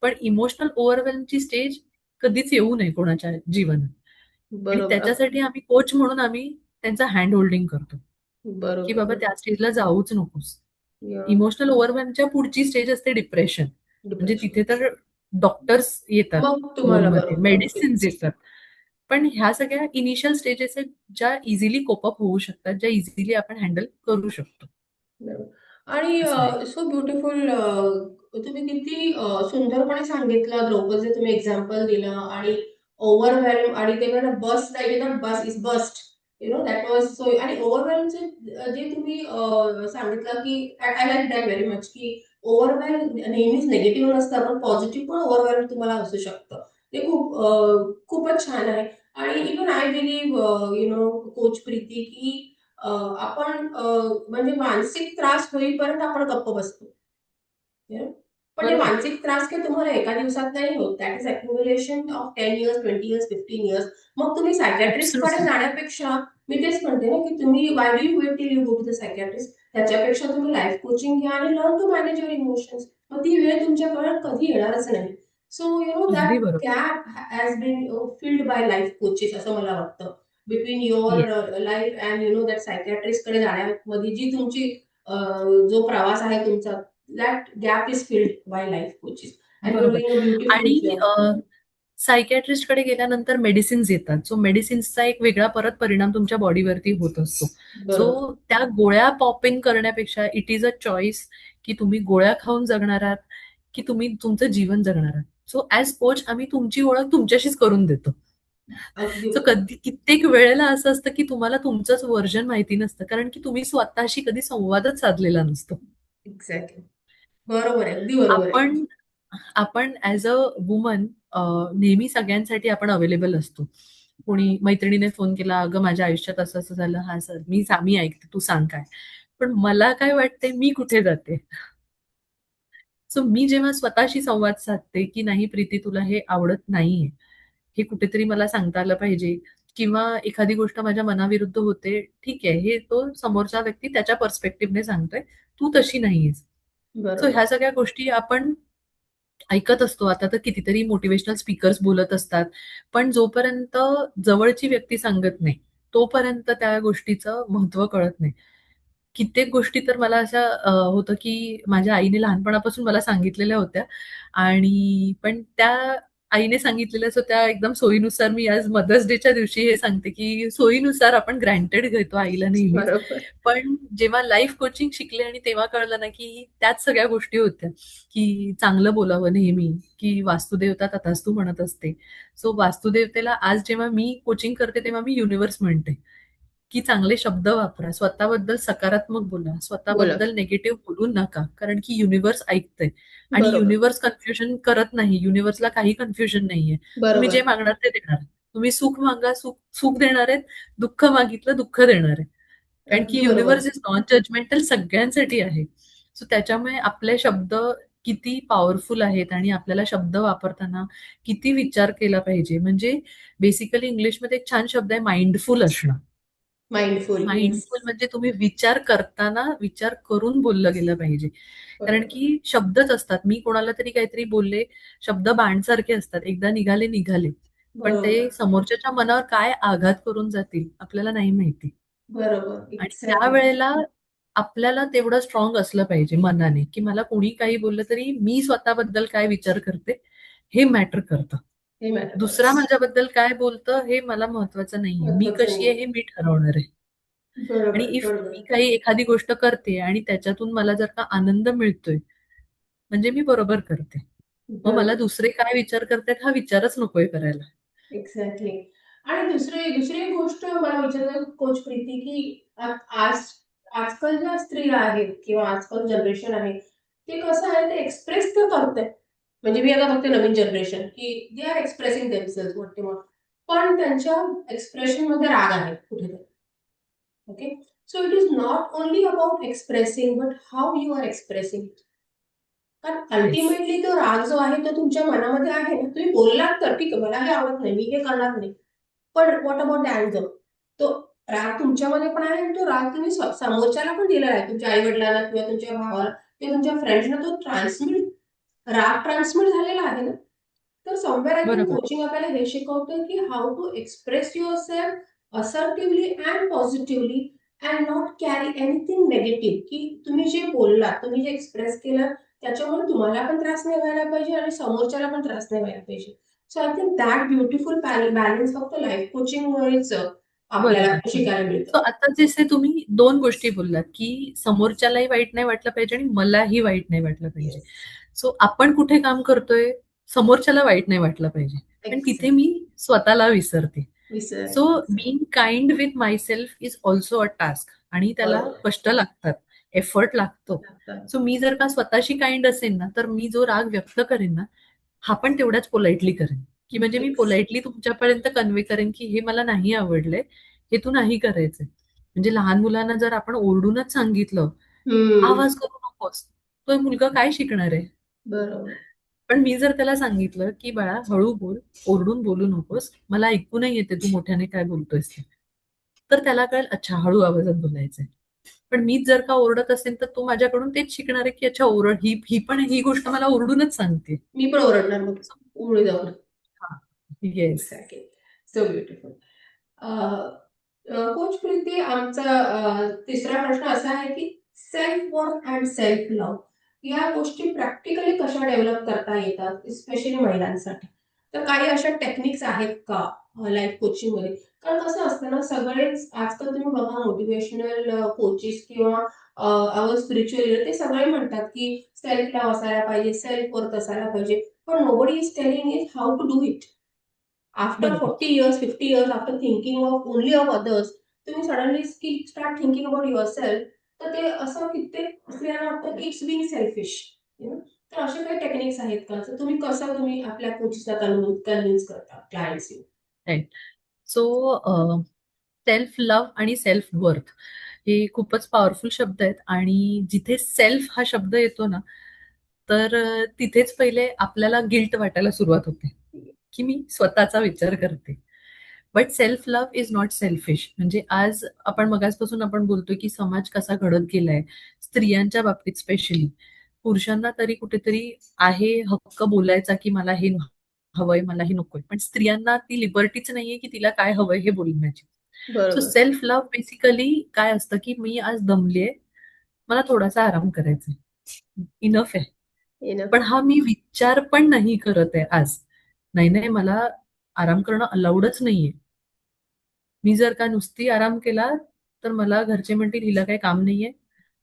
Speaker 2: पण इमोशनल ओव्हरवेल्मची स्टेज कधीच येऊ नये कोणाच्या जीवनात. आणि
Speaker 1: बरोबर.
Speaker 2: त्याच्यासाठी आम्ही कोच म्हणून आम्ही त्यांचा हँड होल्डिंग करतो. की बाबा
Speaker 1: बरोबर.
Speaker 2: त्या स्टेजला जाऊच नकोस.
Speaker 1: या.
Speaker 2: इमोशनल ओव्हरवेल्मच्या पुढची स्टेज असते डिप्रेशन. म्हणजे
Speaker 1: डिप्रेशन.
Speaker 2: तिथे तर डॉक्टर्स येतात
Speaker 1: मग तुम्हाला
Speaker 2: रोलमध्ये,
Speaker 1: बरोबर,
Speaker 2: मेडिसिन्स
Speaker 1: अगदीच.
Speaker 2: येतात. पण ह्या सगळ्या इनिशियल स्टेजेस आहेत ज्या इझिली कोपअप होऊ शकतात, ज्या इझिली आपण हँडल करू शकतो.
Speaker 1: बरोबर. आणि
Speaker 2: असं आहे.
Speaker 1: So beautiful. तुम्ही किती सुंदरपणे सांगितलं, द्रौपदीचं तुम्ही एक्झाम्पल दिलं आणि ओव्हरवेल्म आणि ते म्हणा बस नाही ना, बस is bust. That was so. आणि ओव्हरवेल्मचे जे तुम्ही सांगितलं की I like that very much, की ओव्हरवेल्म नेहमीच निगेटिव्ह नसतं, पण पॉझिटिव्ह पण ओव्हरवेल्म तुम्हाला असू शकतं. ते खूपच छान आहे. आणि even I believe coach Preeti, की आपण म्हणजे मानसिक त्रास होईपर्यंत आपण गप्प बसतो. You know? पण ते
Speaker 2: बरोबर.
Speaker 1: मानसिक त्रास काही तुम्हाला एका दिवसात नाही होत. That is accumulation of 10 years, 20 years, 15 years. मग तुम्ही सायकॅट्रिस्टकडे
Speaker 2: ॲब्सोल्युटली.
Speaker 1: जाण्यापेक्षा, मी तेच म्हणते ना, की तुम्ही why do you wait till you go to the psychiatrist? त्याच्यापेक्षा तुम्ही लाईफ कोचिंग घ्या आणि learn to manage your emotions. मग ती वेळ तुमच्याकडे कधी येणारच नाही. सो
Speaker 2: अगदी
Speaker 1: दॅट
Speaker 2: बरोबर.
Speaker 1: Gap has been filled by life coaches, असं मला वाटतं. Between your
Speaker 2: yes.
Speaker 1: Life and that सायकॅट्रिस्टकडे जाण्यामध्ये जी तुमची जो प्रवास आहे तुमचा, that gap is filled by life coaches, and you're
Speaker 2: बरोबर.
Speaker 1: doing a beautiful
Speaker 2: आणि
Speaker 1: job.
Speaker 2: सायकॅट्रिस्टकडे गेल्यानंतर मेडिसिन्स येतात. सो मेडिसिन्सचा एक वेगळा परत परिणाम तुमच्या बॉडीवरती होत असतो.
Speaker 1: बरोबर.
Speaker 2: सो त्या गोळ्या पॉप इन करण्यापेक्षा इट इज अ चॉईस की तुम्ही गोळ्या खाऊन जगणार आहात, की तुम्ही तुमचं जीवन जगणार आहात. सो ॲज कोच आम्ही तुमची ओळख तुमच्याशीच करून देतो.
Speaker 1: अगदी
Speaker 2: सो कधी कित्येक वेळेला असं असतं की तुम्हाला तुमचंच व्हर्जन माहिती नसतं, कारण की तुम्ही स्वतःशी कधी संवादच साधलेला नसतो.
Speaker 1: एक्झॅक्टली. बरोबर आहे, अगदी बरोबर आहे.
Speaker 2: आपण आपण ॲज अ वुमन नेहमी सगळ्यांसाठी आपण अवेलेबल असतो. कोणी मैत्रिणीने फोन केला, "अगं माझ्या आयुष्यात असं असं झालं." "हां सर, मी ऐकते, तू सांग काय." पण मला काय वाटतंय, मी कुठे जाते? सो मी जेव्हा स्वतःशी संवाद साधते, की नाही प्रीती तुला हे आवडत नाहीये, हे कुठेतरी मला सांगता आलं पाहिजे किंवा एखादी गोष्ट माझ्या मनाविरुद्ध होते, ठीक आहे, हे तो समोरचा व्यक्ती त्याच्या पर्स्पेक्टिव्हने सांगतोय, तू तशी नाहीयेस. सो
Speaker 1: बरोबर.
Speaker 2: ह्या सगळ्या गोष्टी आपण ऐकत असतो. आता तर कितीतरी मोटिव्हेशनल स्पीकर्स बोलत असतात. पण जोपर्यंत जवळची व्यक्ती सांगत नाही, तोपर्यंत त्या गोष्टीचं महत्त्व कळत नाही. कित्येक गोष्टी तर मला अशा होतं की माझ्या आईने लहानपणापासून मला सांगितलेल्या होत्या आणि पण त्या आईने सांगितलेल्याच होत्या एकदम सोयीनुसार. मी आज मदर्स डेच्या दिवशी हे सांगते की सोयीनुसार आपण ग्रँटेड घेतो आईला नेहमीच.
Speaker 1: बरोबर.
Speaker 2: पण जेव्हा लाईफ कोचिंग शिकले आणि तेव्हा कळलं ना की त्याच सगळ्या गोष्टी होत्या, की चांगलं बोलावं नेहमी, की वास्तुदेवता तथास्तु म्हणत असते. सो वास्तुदेवतेला आज जेव्हा मी कोचिंग करते तेव्हा मी युनिव्हर्स म्हणते. की चांगले शब्द वापरा, स्वतःबद्दल सकारात्मक बोला,
Speaker 1: बोला.
Speaker 2: स्वतःबद्दल निगेटिव्ह बोलू नका. कारण की युनिव्हर्स ऐकतंय आणि
Speaker 1: बरोबर.
Speaker 2: युनिव्हर्स कन्फ्युजन करत नाही. युनिव्हर्सला काही कन्फ्युजन नाहीये. तुम्ही जे
Speaker 1: बरोबर.
Speaker 2: मागणार ते देणार. तुम्ही सुख मागा, सुख सुख देणार आहेत. दुःख मागितलं, दुःख देणार आहे. कारण की
Speaker 1: अगदी बरोबर.
Speaker 2: युनिव्हर्स इज नॉन जजमेंटल, सगळ्यांसाठी आहे. सो त्याच्यामुळे आपले शब्द किती पॉवरफुल आहेत आणि आपल्याला शब्द वापरताना किती विचार केला पाहिजे. म्हणजे बेसिकली इंग्लिशमध्ये एक छान शब्द आहे माइंडफुल असणं.
Speaker 1: माइंडफुल. येस.
Speaker 2: माइंडफुल म्हणजे तुम्ही विचार करताना विचार करून बोललं गेलं पाहिजे. कारण
Speaker 1: बरोबर.
Speaker 2: की शब्दच असतात. मी कोणाला तरी काहीतरी बोलले, शब्द बाणसारखे असतात. एकदा निघाले, निघाले. पण ते
Speaker 1: बरोबर.
Speaker 2: समोरच्याच्या मनावर काय आघात करून जातील आपल्याला नाही माहिती.
Speaker 1: बरोबर.
Speaker 2: आणि
Speaker 1: एक्झॅक्टली.
Speaker 2: त्यावेळेला आपल्याला तेवढं स्ट्रॉंग असलं पाहिजे मनाने, की मला कोणी काही बोललं तरी मी स्वतःबद्दल काय विचार करते हे मॅटर करतं.
Speaker 1: हे मॅटर
Speaker 2: दुसरा
Speaker 1: करत.
Speaker 2: माझ्याबद्दल काय बोलतं हे मला महत्वाचं नाहीये. मी
Speaker 1: महत्वाचं
Speaker 2: कशी आहे
Speaker 1: नाही.
Speaker 2: हे मी ठरवणार आहे. आणि
Speaker 1: बरोबर.
Speaker 2: इफ
Speaker 1: बरोबर.
Speaker 2: मी काही एखादी गोष्ट करते आणि त्याच्यातून मला जर का आनंद मिळतोय, म्हणजे मी बरोबर करते. मग मला
Speaker 1: बरोबर.
Speaker 2: दुसरे काय विचार करतायत हा विचारच नकोय करायला.
Speaker 1: एक्झॅक्टली. आणि दुसरी एक गोष्ट मला विचारायचं कोच प्रीती, की आज आजकाल ज्या स्त्रिया आहेत किंवा आजकाल जनरेशन आहे, ते कसं आहे, ते एक्सप्रेस तर करतंय. म्हणजे मी आता बघते नवीन जनरेशन, की they are expressing themselves what they want. पण त्यांच्या एक्सप्रेशनमध्ये राग आहे कुठेतरी. Okay. So it is not only about expressing, but how you are expressing. कारण
Speaker 2: येस.
Speaker 1: अल्टिमेटली तो राग जो आहे तो तुमच्या मनामध्ये आहे ना, तुम्ही बोललात तर ठीक आहे, मला हे आवडत नाही, मी हे करणार नाही. पण व्हॉट अबाउट द अँगर? तो राग तुमच्यामध्ये पण आहे आणि तो राग तुम्ही समोरच्याला पण दिलेला आहे. तुमच्या आई-वडिलांना किंवा तुमच्या भावाला किंवा तुमच्या फ्रेंड्सना तो राग ट्रान्समिट झालेला आहे ना. तर समवेअर आय थिंक
Speaker 2: बरोबर.
Speaker 1: कोचिंग आपल्याला हे शिकवतं, की how to express yourself assertively and positively and not carry anything negative, की तुम्ही जे बोललात, तुम्ही जे एक्सप्रेस केलं, त्याच्यामुळे तुम्हाला पण त्रास नाही व्हायला पाहिजे आणि समोरच्याला पण त्रास नाही व्हायला पाहिजे. So I think that beautiful balance फक्त लाईफ कोचिंगमुळेच आपल्याला
Speaker 2: बरोबर, बरोबर.
Speaker 1: शिकायला मिळतं.
Speaker 2: सो आता जसे तुम्ही 2 गोष्टी बोललात, की समोरच्यालाही वाईट नाही वाटलं पाहिजे आणि मलाही वाईट नाही वाटलं पाहिजे.
Speaker 1: येस.
Speaker 2: सो आपण कुठे काम करतोय, समोरच्याला वाईट नाही वाटलं पाहिजे. आणि तिथे
Speaker 1: एक्झॅक्ट.
Speaker 2: मी स्वतःला विसरते. सो
Speaker 1: विसरायचं.
Speaker 2: Being kind with myself is also a task, आणि त्याला
Speaker 1: बरोबर.
Speaker 2: कष्ट लागतात, एफर्ट लागतो.
Speaker 1: लागतं.
Speaker 2: सो मी जर का स्वतःशी काइंड असेल ना, तर मी जो राग व्यक्त करेन ना, हा पण तेवढाच पोलाइटली करेन, की म्हणजे मी
Speaker 1: येस.
Speaker 2: पोलाइटली तुमच्यापर्यंत कन्वे करेन की हे मला नाही आवडलंय, हे तू नाही करायचंय. म्हणजे लहान मुलांना जर आपण ओरडूनच सांगितलं,
Speaker 1: हम्म.
Speaker 2: आवाज करू नकोस, तो मुलगा काय शिकणार आहे?
Speaker 1: बरोबर.
Speaker 2: पण मी जर त्याला सांगितलं की बाळा हळू बोल, ओरडून बोलू नकोस, मला ऐकू नाही येते तू मोठ्याने काय बोलतोयस ते, तर त्याला कळेल अच्छा हळू आवाजात बोलायचंय. पण मीच जर का ओरडत असेल तर तो माझ्याकडून तेच शिकणार आहे की अच्छा ओरड, ही ही पण ही गोष्ट मला ओरडूनच सांगते.
Speaker 1: मी पण ओरडणार मग उघडी जाऊन.
Speaker 2: Yes.
Speaker 1: Exactly. So beautiful. Coach Preeti, आमचा तिसरा प्रश्न असा आहे की self worth and self love या गोष्टी प्रॅक्टिकली कशा डेव्हलप करता येतात, स्पेशली महिलांसाठी? तर काही अशा टेक्निक्स आहेत का लाईफ कोचिंगमध्ये? कारण कसं असतं ना, सगळेच आजकाल तुम्ही बघा मोटिवेशनल कोचेस किंवा अवर स्पिरिच्युअल ते सगळे म्हणतात की सेल्फ लव्ह असायला पाहिजे, सेल्फ वर्थ असायला पाहिजे. पण nobody is telling is how to do it. After
Speaker 2: बरोबर.
Speaker 1: 40 years, 50 years, after thinking of only of others, तुम्ही suddenly start thinking about your self, तर ते असं कित्येक स्त्रियांना वाटतं की इट्स बिंग सेल्फिश. तर असे काही टेक्निक्स आहेत का? तर तुम्ही आपल्या कोचेसला कन्व्हिन्स करता clients?
Speaker 2: Right. So self love आणि सेल्फ वर्थ हे खूपच पॉवरफुल शब्द आहेत, आणि जिथे सेल्फ हा शब्द येतो ना, तर तिथेच पहिले आपल्याला गिल्ट वाटायला सुरुवात होते की मी स्वतःचा विचार करते. But self love is not selfish. म्हणजे आज आपण मगाचपासून आपण बोलतोय की समाज कसा घडत गेलाय, स्त्रियांच्या बाबतीत स्पेशली. पुरुषांना तरी कुठेतरी आहे हक्क बोलायचा की मला हे हवंय, मला हे नकोय, पण स्त्रियांना ती लिबर्टीच नाहीये की तिला काय हवंय हे बोलण्याची. सो
Speaker 1: बरोबर.
Speaker 2: सेल्फ लव्ह बेसिकली काय असतं की मी आज दमलीये, मला थोडासा आराम करायचा आहे, इनफ आहे.
Speaker 1: इनफ.
Speaker 2: पण हा मी विचार पण नाही करत आहे आज, नाही नाही मला आराम करणं अलाउडच नाहीये. मी जर का नुसती आराम केला तर मला घरचे म्हणतील हिला काही काम नाहीये,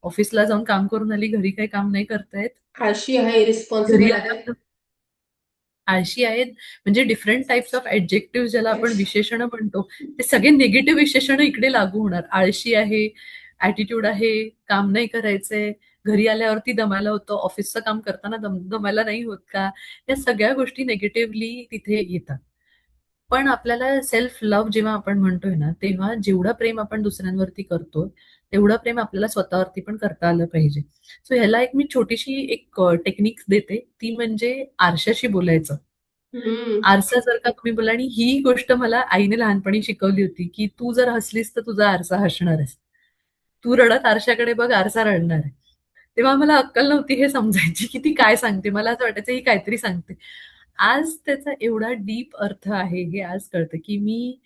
Speaker 2: ऑफिसला जाऊन काम करून आली, घरी काही काम नाही करतायत,
Speaker 1: आळशी आहे,
Speaker 2: घरी
Speaker 1: रिस्पॉन्सिबल आहे.
Speaker 2: आल्यावर आळशी आहेत. म्हणजे डिफरंट टाइप्स ऑफ ऍडजेक्टिव्ह ज्याला आपण
Speaker 1: येस.
Speaker 2: विशेषण म्हणतो, ते सगळे निगेटिव्ह विशेषण इकडे लागू होणार. आळशी आहे, ऍटिट्यूड आहे, काम नाही करायचंय, घरी आल्यावरती दमायला होतं, ऑफिसचं काम करताना दमायला नाही होत का, या सगळ्या गोष्टी निगेटिव्हली तिथे येतात. पण आपल्याला सेल्फ लव्ह जेव्हा आपण म्हणतोय ना, तेव्हा जेवढं प्रेम आपण दुसऱ्यांवरती करतो, तेवढं प्रेम आपल्याला स्वतःवरती पण करता आलं पाहिजे. सो ह्याला एक मी छोटीशी एक टेक्निक देते, ती म्हणजे आरशाशी बोलायचं.
Speaker 1: हम्म.
Speaker 2: आरसा जर का तुम्ही बोला, आणि ही गोष्ट मला आईने लहानपणी शिकवली होती, की तू जर हसलीस तर तुझा आरसा हसणार आहेस. तू रडत आरशाकडे बघ, आरसा रडणार आहे. तेव्हा मला अक्कल नव्हती हे समजायची, की ती काय सांगते. मला असं वाटायचं ही काहीतरी सांगते. आज त्याचा एवढा डीप अर्थ आहे हे आज कळतं, की मी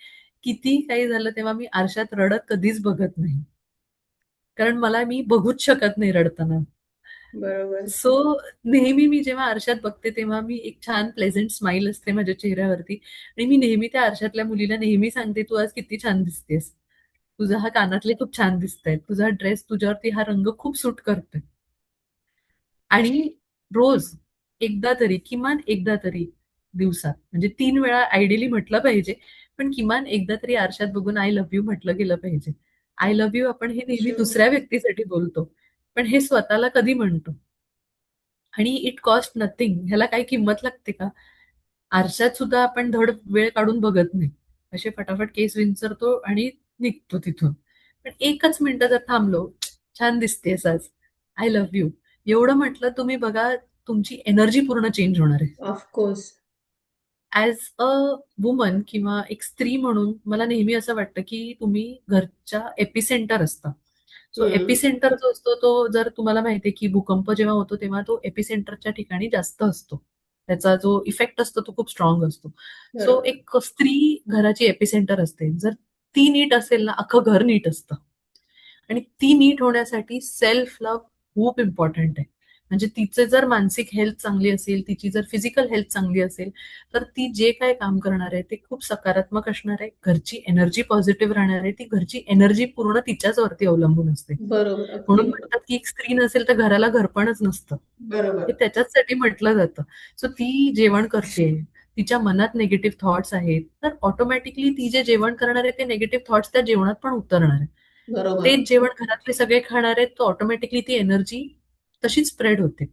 Speaker 2: किती काही झालं तेव्हा मी आरशात रडत कधीच बघत नाही. कारण मला मी बघूच शकत नाही रडताना.
Speaker 1: बरोबर.
Speaker 2: सो नेहमी मी जेव्हा आरशात बघते तेव्हा मी एक छान प्लेझेंट स्माइल असते माझ्या चेहऱ्यावरती, आणि मी नेहमी त्या आरशातल्या मुलीला नेहमी सांगते, तू आज किती छान दिसतेस, तुझा हा कानातले खूप छान दिसतायत, तुझा ड्रेस, तुझ्यावरती हा रंग खूप सूट करतोय. आणि रोज एकदा तरी, किमान एकदा तरी दिवसात, म्हणजे 3 वेळा आयडियली म्हटलं पाहिजे, पण किमान एकदा तरी आरशात बघून आय लव्ह यू म्हटलं गेलं पाहिजे. आय लव्ह यू आपण हे नेहमी
Speaker 1: शुअर.
Speaker 2: दुसऱ्या व्यक्तीसाठी बोलतो, पण हे स्वतःला कधी म्हणतो? आणि इट कॉस्ट नथिंग. ह्याला काही किंमत लागते का? आरशात सुद्धा आपण धड वेळ काढून बघत नाही. असे फटाफट केस विंचरतो आणि निघतो तिथून. पण एकच मिनिटं जर थांबलो, छान दिसतेस आज, आय लव्ह यू, एवढं म्हटलं तुम्ही बघा, तुमची एनर्जी पूर्ण चेंज होणार आहे.
Speaker 1: ऑफकोर्स.
Speaker 2: ॲज अ वुमन किंवा एक स्त्री म्हणून मला नेहमी असं वाटतं, की तुम्ही घरच्या एपिसेंटर असता. सो
Speaker 1: हम्म.
Speaker 2: एपिसेंटर जो असतो तो, जर तुम्हाला माहिती आहे, की भूकंप जेव्हा होतो तेव्हा तो एपिसेंटरच्या ठिकाणी जास्त असतो. त्याचा जो इफेक्ट असतो तो खूप स्ट्रॉंग असतो. सो
Speaker 1: बरोबर.
Speaker 2: एक स्त्री घराची एपिसेंटर असते. जर ती नीट असेल ना, अख्खं घर नीट असतं. आणि ती नीट होण्यासाठी सेल्फ लव्ह खूप इम्पॉर्टंट आहे. म्हणजे तिचे जर मानसिक हेल्थ चांगली असेल, तिची जर फिजिकल हेल्थ चांगली असेल, तर ती जे काय काम करणार आहे ते खूप सकारात्मक असणार आहे. घरची एनर्जी पॉझिटिव्ह राहणार आहे. ती घरची एनर्जी पूर्ण तिच्याच वरती अवलंबून असते.
Speaker 1: बरोबर. अगदी
Speaker 2: म्हणून
Speaker 1: बरोबर.
Speaker 2: म्हणतात की एक स्त्री नसेल तर घराला घरपणच नसतं.
Speaker 1: बरोबर.
Speaker 2: हे त्याच्याचसाठी म्हटलं जातं. सो ती जेवण करते, तिच्या मनात निगेटिव्ह थॉट्स आहेत, तर ऑटोमॅटिकली ती जे जेवण करणार आहे ते निगेटिव्ह थॉट्स त्या जेवणात पण उतरणार आहे.
Speaker 1: बरोबर.
Speaker 2: तेच जेवण घरातले सगळे खाणार आहेत, तर ऑटोमॅटिकली ती एनर्जी तशीच स्प्रेड होते.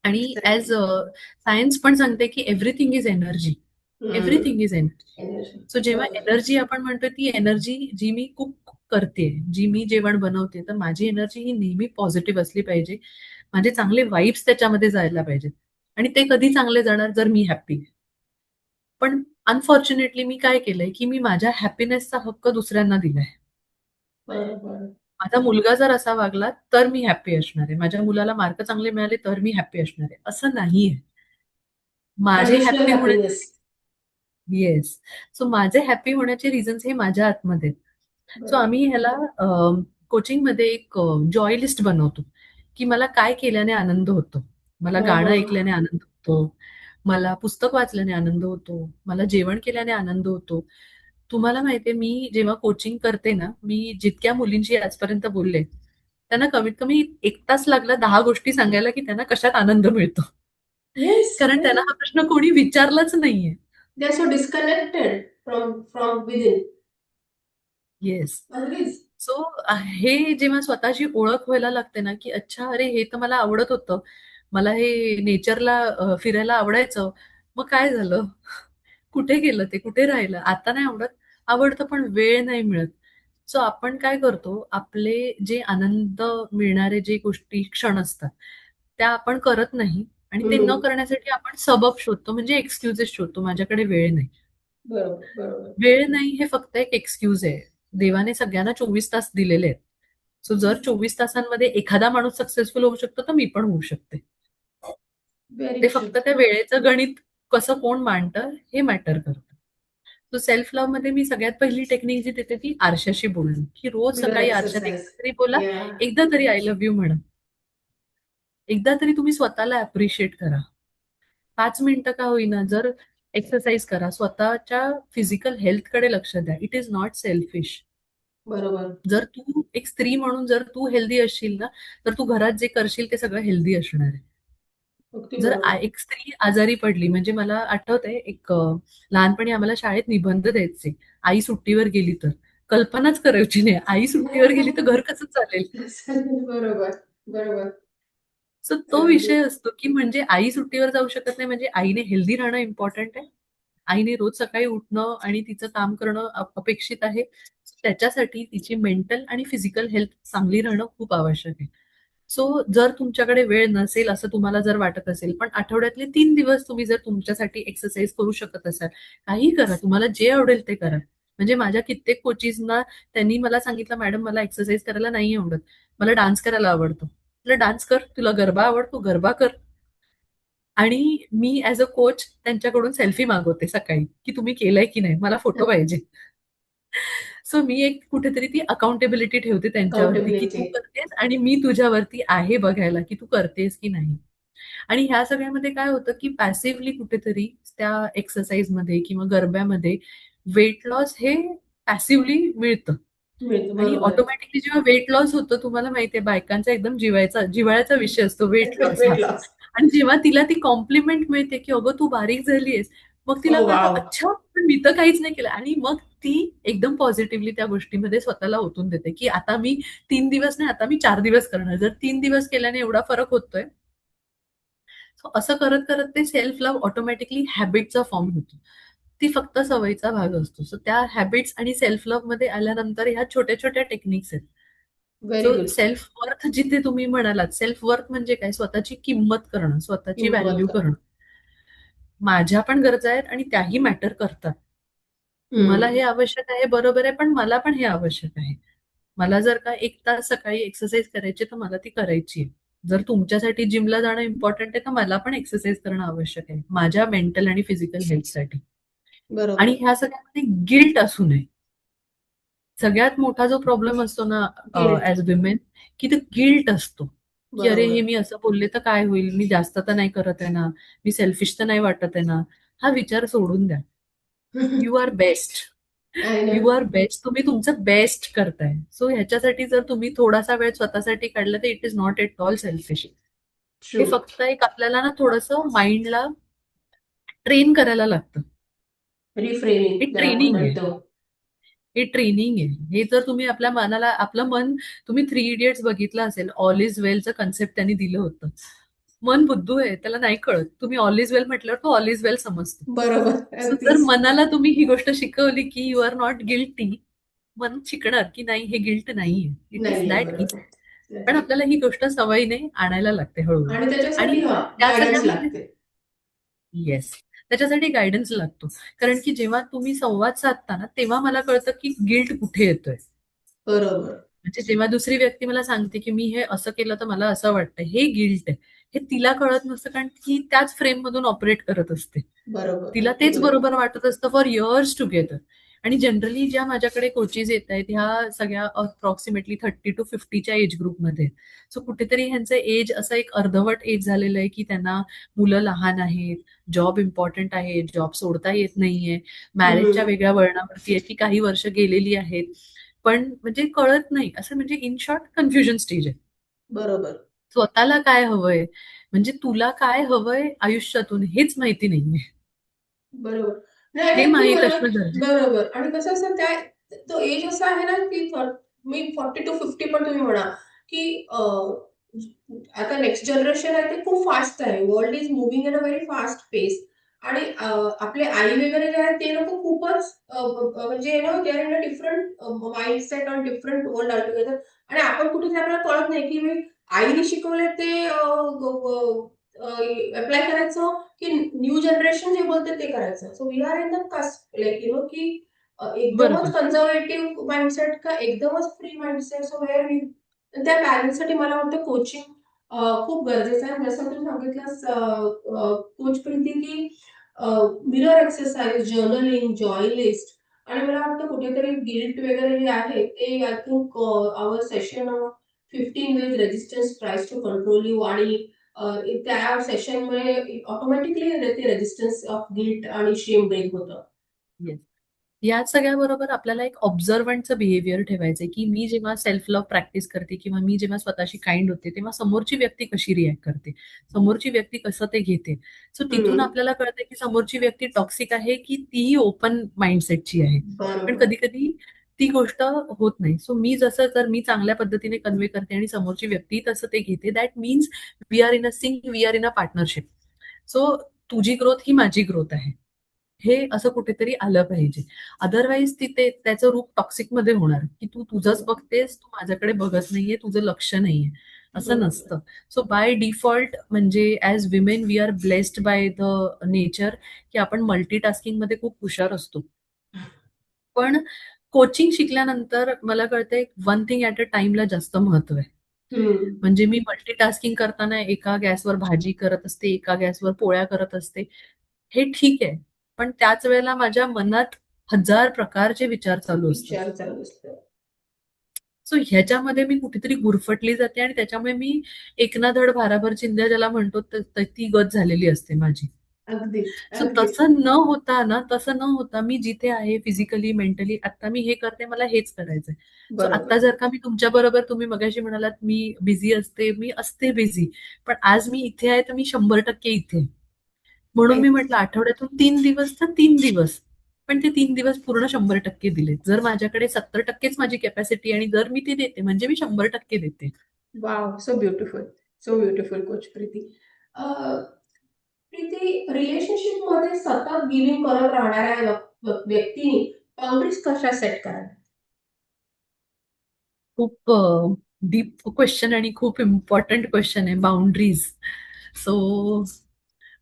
Speaker 2: आणि ऍज
Speaker 1: एक्झॅक्टली.
Speaker 2: सायन्स पण सांगते की everything is energy. Everything is energy.
Speaker 1: Energy.
Speaker 2: So जेव्हा
Speaker 1: बरोबर.
Speaker 2: एनर्जी आपण म्हणतो ती एनर्जी जी मी कुक करते, जी मी जेवण बनवते, तर माझी एनर्जी ही नेहमी पॉझिटिव्ह असली पाहिजे. माझे चांगले वाईब्स त्याच्यामध्ये जायला पाहिजेत. आणि ते कधी चांगले जाणार जर मी हॅप्पी. पण अनफॉर्च्युनेटली मी काय केलंय की मी माझ्या हॅपीनेसचा हक्क दुसऱ्यांना दिलाय.
Speaker 1: बरोबर.
Speaker 2: माझा मुलगा जर असा वागला तर मी हॅप्पी असणार आहे. माझ्या मुलाला मार्क चांगले मिळाले तर मी हॅप्पी असणार आहे. असं नाहीये. माझे
Speaker 1: कंडिशनल
Speaker 2: हॅप्पी
Speaker 1: हॅपीनेस.
Speaker 2: होण्याचे येस. सो माझे हॅप्पी होण्याचे रिझन्स हे माझ्या आतमध्ये आहेत. सो
Speaker 1: बरोबर.
Speaker 2: आम्ही ह्याला कोचिंगमध्ये एक जॉय लिस्ट बनवतो, की मला काय केल्याने आनंद होतो. मला
Speaker 1: हं,
Speaker 2: गाणं
Speaker 1: हं.
Speaker 2: ऐकल्याने आनंद होतो. मला पुस्तक वाचल्याने आनंद होतो. मला जेवण केल्याने आनंद होतो. तुम्हाला माहितीये मी जेव्हा कोचिंग करते ना, मी जितक्या मुलींशी आजपर्यंत बोलले, त्यांना कमीत कमी 1 तास लागला 10 गोष्टी सांगायला, की त्यांना कशात आनंद मिळतो.
Speaker 1: येस.
Speaker 2: कारण त्यांना हा प्रश्न कोणी विचारलाच नाहीये.
Speaker 1: They are so disconnected from within.
Speaker 2: Yes.
Speaker 1: अगदीच.
Speaker 2: सो हे जेव्हा स्वतःची ओळख व्हायला लागते ना, की अच्छा अरे हे तर मला आवडत होतं. मला हे नेचरला फिरायला आवडायचं. मग काय झालं? कुठे गेलं ते? कुठे राहिलं? आता नाही आवडत. आवडतं पण वेळ नाही मिळत. सो आपण काय करतो, आपले जे आनंद मिळणारे जे गोष्टी, क्षण असतात, त्या आपण करत नाही आणि ते न
Speaker 1: हं.
Speaker 2: करण्यासाठी आपण सबब शोधतो म्हणजे एक्सक्युजेस शोधतो. माझ्याकडे वेळ नाही.
Speaker 1: बरोबर, बरोबर.
Speaker 2: वेळ नाही हे फक्त एक एक्सक्यूज आहे. देवाने सगळ्यांना 24 तास दिलेले आहेत. सो जर 24 तासांमध्ये एखादा माणूस सक्सेसफुल होऊ शकतो, तर मी पण होऊ शकते.
Speaker 1: व्हेरी
Speaker 2: ते
Speaker 1: ट्रू.
Speaker 2: फक्त त्या वेळेचं गणित कसं कोण मांडतं हे मॅटर करतं. सो सेल्फ लव्ह मध्ये मी सगळ्यात पहिली टेक्निक जी देते ती आरशाशी बोलणं, की रोज
Speaker 1: मिरर
Speaker 2: सकाळी आरशात
Speaker 1: एक्सरसाइज.
Speaker 2: एकदा तरी बोला,
Speaker 1: या.
Speaker 2: एकदा तरी आय लव्ह यू म्हणा. एकदा तरी तुम्ही स्वतःला अप्रिशिएट करा. 5 मिनिटं का होईना, जर एक्सरसाइज करा, स्वतःच्या फिजिकल हेल्थकडे लक्ष द्या. It is not selfish.
Speaker 1: बरोबर.
Speaker 2: जर तू एक स्त्री म्हणून जर तू हेल्दी असशील ना, तर तू घरात जे करशील ते सगळं हेल्दी असणार आहे.
Speaker 1: अगदी
Speaker 2: जर
Speaker 1: बरोबर.
Speaker 2: एक स्त्री आजारी पडली, म्हणजे मला आठवतंय एक लहानपणी आम्हाला शाळेत निबंध द्यायचे. आई सुट्टीवर गेली तर. कल्पनाच करायची नाही. आई सुट्टीवर गेली तर घर कसं चालेल?
Speaker 1: बरोबर, बरोबर.
Speaker 2: सो तो
Speaker 1: अगदी.
Speaker 2: विषय असतो, की म्हणजे आई सुट्टीवर जाऊ शकत नाही म्हणजे आईने हेल्दी राहणं इम्पॉर्टंट आहे. आईने रोज सकाळी उठणं आणि तिचं काम करणं अपेक्षित आहे. त्याच्यासाठी तिची मेंटल आणि फिजिकल हेल्थ चांगली राहणं खूप आवश्यक आहे. सो जर तुमच्याकडे वेळ नसेल असं तुम्हाला जर वाटत असेल, पण आठवड्यातले 3 दिवस तुम्ही जर तुमच्यासाठी एक्सरसाइज करू शकत असाल, काही करा. तुम्हाला जे आवडेल ते करा. म्हणजे माझ्या कित्येक कोचीजना त्यांनी मला सांगितलं, "मॅडम मला एक्सरसाइज करायला नाही आवडत. मला डान्स करायला आवडतो." म्हटलं, "डान्स कर. तुला गरबा आवडतो, गरबा कर." आणि मी ऍज अ कोच त्यांच्याकडून सेल्फी मागवते सकाळी, की तुम्ही केलंय की नाही? मला फोटो पाहिजे. सो मी एक कुठेतरी ती अकाउंटेबिलिटी ठेवते त्यांच्यावरती, की तू
Speaker 1: अकाउंटेबिलिटी.
Speaker 2: करतेस आणि मी तुझ्यावरती आहे बघायला, की तू करतेस की नाही. आणि ह्या सगळ्यामध्ये काय होतं, की पॅसिव्हली कुठेतरी त्या एक्सरसाइजमध्ये किंवा गरब्यामध्ये वेट लॉस हे पॅसिव्हली मिळतं.
Speaker 1: मिळतं.
Speaker 2: आणि
Speaker 1: बरोबर.
Speaker 2: ऑटोमॅटिकली जेव्हा वेट लॉस होतं, तुम्हाला माहितीये बायकांचा एकदम जिव्हाळ्याचा विषय असतो वेट लॉस हा.
Speaker 1: Weight loss.
Speaker 2: आणि जेव्हा तिला ती कॉम्प्लिमेंट मिळते, की "अगं तू बारीक झालीयेस." मग तिला
Speaker 1: ओह
Speaker 2: कळतं,
Speaker 1: वॉव!
Speaker 2: अच्छा पण मी तर काहीच नाही केलं. आणि मग ती एकदम पॉझिटिव्हली त्या गोष्टीमध्ये स्वतःला ओतून देते, की आता मी 3 दिवस नाही, आता मी 4 दिवस करणार. जर 3 दिवस केल्याने एवढा फरक होतोय, सो असं करत करत ते सेल्फ लव्ह ऑटोमॅटिकली हॅबिटचा फॉर्म होतो. ती फक्त सवयीचा भाग असतो. सो त्या हॅबिट्स आणि सेल्फ लव्ह मध्ये आल्यानंतर ह्या छोट्या छोट्या टेक्निक्स आहेत.
Speaker 1: Very
Speaker 2: so
Speaker 1: good.
Speaker 2: Self worth जिथे तुम्ही म्हणालात, सेल्फ वर्थ म्हणजे काय? स्वतःची किंमत करणं, स्वतःची
Speaker 1: किंमत
Speaker 2: व्हॅल्यू
Speaker 1: करा.
Speaker 2: करणं. माझ्या पण गरजा आहेत आणि त्याही मॅटर करतात. तुम्हाला
Speaker 1: हं.
Speaker 2: हे आवश्यक आहे, बरोबर आहे, पण मला पण हे आवश्यक आहे. मला जर का 1 तास सकाळी एक्सरसाइज करायची तर मला ती करायची आहे. जर तुमच्यासाठी जिमला जाणं इम्पॉर्टंट आहे, तर मला पण एक्सरसाइज करणं आवश्यक आहे. माझ्या मेंटल आणि फिजिकल हेल्थसाठी. आणि
Speaker 1: बरोबर.
Speaker 2: ह्या सगळ्यामध्ये गिल्ट असू नये. सगळ्यात मोठा जो प्रॉब्लेम असतो ना
Speaker 1: गिल्ट.
Speaker 2: ॲज विमेन, की ते गिल्ट असतो, की "अरे, हे
Speaker 1: बरोबर.
Speaker 2: मी असं बोलले तर काय होईल? मी जास्त तर नाही करत आहे ना? मी सेल्फिश तर नाही वाटत आहे ना?" हा विचार सोडून द्या. You are best.
Speaker 1: आहे ना.
Speaker 2: You are best. तुम्ही तुमचं बेस्ट करताय. सो ह्याच्यासाठी जर तुम्ही थोडासा वेळ स्वतःसाठी काढला तर it is not at all selfish.
Speaker 1: True.
Speaker 2: हे फक्त एक आपल्याला ना थोडंसं माइंडला ट्रेन करायला लागतं. हे
Speaker 1: रिफ्रेमिंग ज्याला आपण
Speaker 2: ट्रेनिंग आहे.
Speaker 1: म्हणतो.
Speaker 2: हे ट्रेनिंग आहे. हे जर तुम्ही आपल्या मनाला, आपलं मन, तुम्ही थ्री इडियट्स बघितलं असेल, ऑल इज वेलचं कन्सेप्ट त्यांनी दिलं होतं. मन बुद्धू आहे, त्याला नाही कळत. तुम्ही ऑल इज वेल म्हटल्यावर तो ऑल इज वेल समजतो.
Speaker 1: बरोबर,
Speaker 2: सो जर
Speaker 1: अगदीच.
Speaker 2: मनाला तुम्ही ही गोष्ट शिकवली की यू आर नॉट गिल्टी, मन शिकणार की नाही, हे गिल्ट नाहीये, इट इज
Speaker 1: नाहीये,
Speaker 2: दॅट इज. पण
Speaker 1: बरोबर.
Speaker 2: आपल्याला ही गोष्ट सवयीने आणायला लागते हळूहळू.
Speaker 1: आणि त्याच्यासाठी
Speaker 2: आणि त्या
Speaker 1: गायडन्स
Speaker 2: सगळ्यामध्ये,
Speaker 1: लागते.
Speaker 2: येस, त्याच्यासाठी गायडन्स लागतो. कारण की जेव्हा तुम्ही संवाद साधता ना, तेव्हा मला कळतं की गिल्ट कुठे येतोय.
Speaker 1: बरोबर.
Speaker 2: म्हणजे जेव्हा दुसरी व्यक्ती मला सांगते की मी हे असं केलं तर मला असं वाटतं, हे गिल्ट आहे. हे तिला कळत नसतं, कारण ती त्याच फ्रेम मधून ऑपरेट करत असते.
Speaker 1: बरोबर,
Speaker 2: तिला
Speaker 1: अगदी
Speaker 2: तेच
Speaker 1: बरोबर.
Speaker 2: बरोबर वाटत असतं फॉर इयर्स टुगेदर. आणि जनरली ज्या माझ्याकडे कोचेस येत आहेत ह्या सगळ्या अप्रॉक्सिमेटली 30 to 50च्या एज ग्रुपमध्ये. सो कुठेतरी ह्यांचं एज असं एक अर्धवट एज झालेलं आहे की त्यांना मुलं लहान आहेत, जॉब इम्पॉर्टंट आहे, जॉब सोडता येत नाहीये, मॅरेजच्या
Speaker 1: हम्म.
Speaker 2: वेगळ्या वळणावरती आहे, ती काही वर्ष गेलेली आहेत. पण म्हणजे कळत नाही असं, म्हणजे इन शॉर्ट कन्फ्युजन स्टेज आहे.
Speaker 1: बरोबर.
Speaker 2: स्वतःला काय हवंय, म्हणजे तुला काय हवंय आयुष्यातून हेच माहिती नाहीये.
Speaker 1: बरोबर. नाही,
Speaker 2: हे
Speaker 1: अगदी
Speaker 2: माहीत
Speaker 1: बरोबर.
Speaker 2: असणं गरजेचं.
Speaker 1: बरोबर. आणि कसं असतं त्या तो एज असा आहे ना, की मी 40 to 50 पण तुम्ही म्हणा, की आता नेक्स्ट जनरेशन आहे ते खूप फास्ट आहे. World is moving in a very fast pace. आणि आपले आई वगैरे जे आहेत ते लोकं खूपच म्हणजे they are in a different mindset on different world altogether. आणि आपण कुठेतरी आपल्याला कळत नाही, की मी आईने शिकवले ते अप्लाय करायचं, की न्यू जनरेशन जे बोलते ते करायचं. So we are in the cusp, like की एकदमच
Speaker 2: बरोबर.
Speaker 1: कन्झर्वेटिव्ह माइंडसेट का एकदमच free mindset. So where we त्या पॅरेंट्ससाठी मला वाटतं कोचिंग खूप गरजेचं आहे. जसं तुम्ही सांगितलंस कोच प्रीती, की mirror exercise, journaling, joy list. आणि मला वाटतं कुठेतरी गिल्ट वगैरे जे आहे ते I think our session 15 ways resistance tries to control you. आणि त्या सेशनमुळे ऑटोमॅटिकली ते रेजिस्टन्स ऑफ गिल्ट आणि शेम ब्रेक होतं.
Speaker 2: येस. या सगळ्या बरोबर आपल्याला एक ऑब्झर्वंटचं बिहेवियर ठेवायचंय, की मी जेव्हा सेल्फ लव्ह प्रॅक्टिस करते किंवा मी जेव्हा स्वतःशी काइंड होते, तेव्हा समोरची व्यक्ती कशी रिॲक्ट करते, समोरची व्यक्ती कसं ते घेते. सो तिथून
Speaker 1: हं.
Speaker 2: आपल्याला कळतं की समोरची व्यक्ती टॉक्सिक आहे की तीही ओपन माइंडसेटची आहे. पण
Speaker 1: बरोबर.
Speaker 2: कधी कधी ती गोष्ट होत नाही. सो मी जसं, जर मी चांगल्या पद्धतीने कन्वे करते आणि समोरची व्यक्ती तसं ते घेते, that means we are in a sync, we are in a partnership. So तुझी ग्रोथ ही माझी ग्रोथ आहे, हे असं कुठेतरी आलं पाहिजे. अदरवाईज तिथे त्याचं रूप टॉक्सिक मध्ये होणार, की तू तुझंच
Speaker 1: बरोबर.
Speaker 2: बघतेस, तू माझ्याकडे बघत नाहीये, तुझं लक्ष नाहीये. असं
Speaker 1: बरोबर.
Speaker 2: नसतं. सो बाय डिफॉल्ट म्हणजे as women we are blessed by the nature, की आपण मल्टीटास्किंग मध्ये खूप हुशार असतो. पण कोचिंग शिकल्यानंतर मला कळतंय वन थिंग ऍट अ टाइमला जास्त महत्व आहे.
Speaker 1: हं.
Speaker 2: म्हणजे मी मल्टीटास्किंग करताना एका गॅसवर भाजी करत असते, एका गॅसवर पोळ्या करत असते, हे ठीक आहे. पण त्याच वेळेला माझ्या मनात हजार प्रकारचे विचार चालू असतात.
Speaker 1: विचार चालू असतो.
Speaker 2: सो ह्याच्यामध्ये मी कुठेतरी गुरफटली जाते आणि त्याच्यामुळे मी एकना धड भाराभर चिंध्या ज्याला म्हणतो ती गत झालेली असते माझी.
Speaker 1: अगदीच,
Speaker 2: सो
Speaker 1: अगदीच.
Speaker 2: तसं न होता ना, तसं न होता मी जिथे आहे फिजिकली, मेंटली, आता मी हे करते, मला हेच करायचंय. सो आता
Speaker 1: बरोबर.
Speaker 2: जर का मी तुमच्या बरोबर, तुम्ही मगाशी म्हणालात मी बिझी असते, मी असते बिझी. पण आज मी इथे आहे तर मी 100% इथे आहे. म्हणून मी म्हटलं आठवड्यातून 3 दिवस तर 3 दिवस, पण ते 3 दिवस पूर्ण 100% दिलेत. जर माझ्याकडे 70%च माझी कॅपॅसिटी आणि जर मी ती देते म्हणजे मी 100% देते.
Speaker 1: Wow! So beautiful. So beautiful coach Preeti. Uh, Preeti, रिलेशनशिपमध्ये सतत गिव्हिंग करत राहणाऱ्या व्यक्तीने बाउंडरीज कशा सेट कराव्या?
Speaker 2: खूप डीप क्वेश्चन आणि खूप इम्पॉर्टंट क्वेश्चन आहे, बाउंड्रीज. सो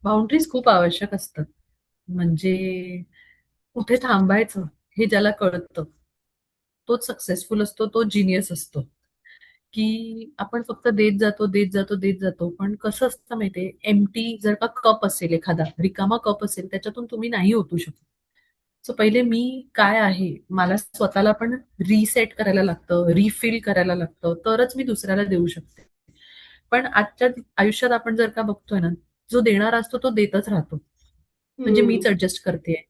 Speaker 2: बाउंड्रीज खूप आवश्यक असतात. म्हणजे कुठे थांबायचं हे ज्याला कळतं तोच सक्सेसफुल असतो, तो जिनियस असतो. की आपण फक्त देत जातो, देत जातो, देत जातो. पण कसं असतं माहितीये, एम्प्टी जर का कप असेल, एखादा रिकामा कप असेल, त्याच्यातून तुम्ही नाही ओतू शकत. सो पहिले मी काय आहे, मला स्वतःला पण रिसेट करायला लागतं, रिफिल करायला लागतं, तरच मी दुसऱ्याला देऊ शकते. पण आजच्या आयुष्यात आपण जर का बघतोय ना, जो देणारा असतो तो देतच राहतो. म्हणजे मीच
Speaker 1: हं.
Speaker 2: अडजस्ट करते,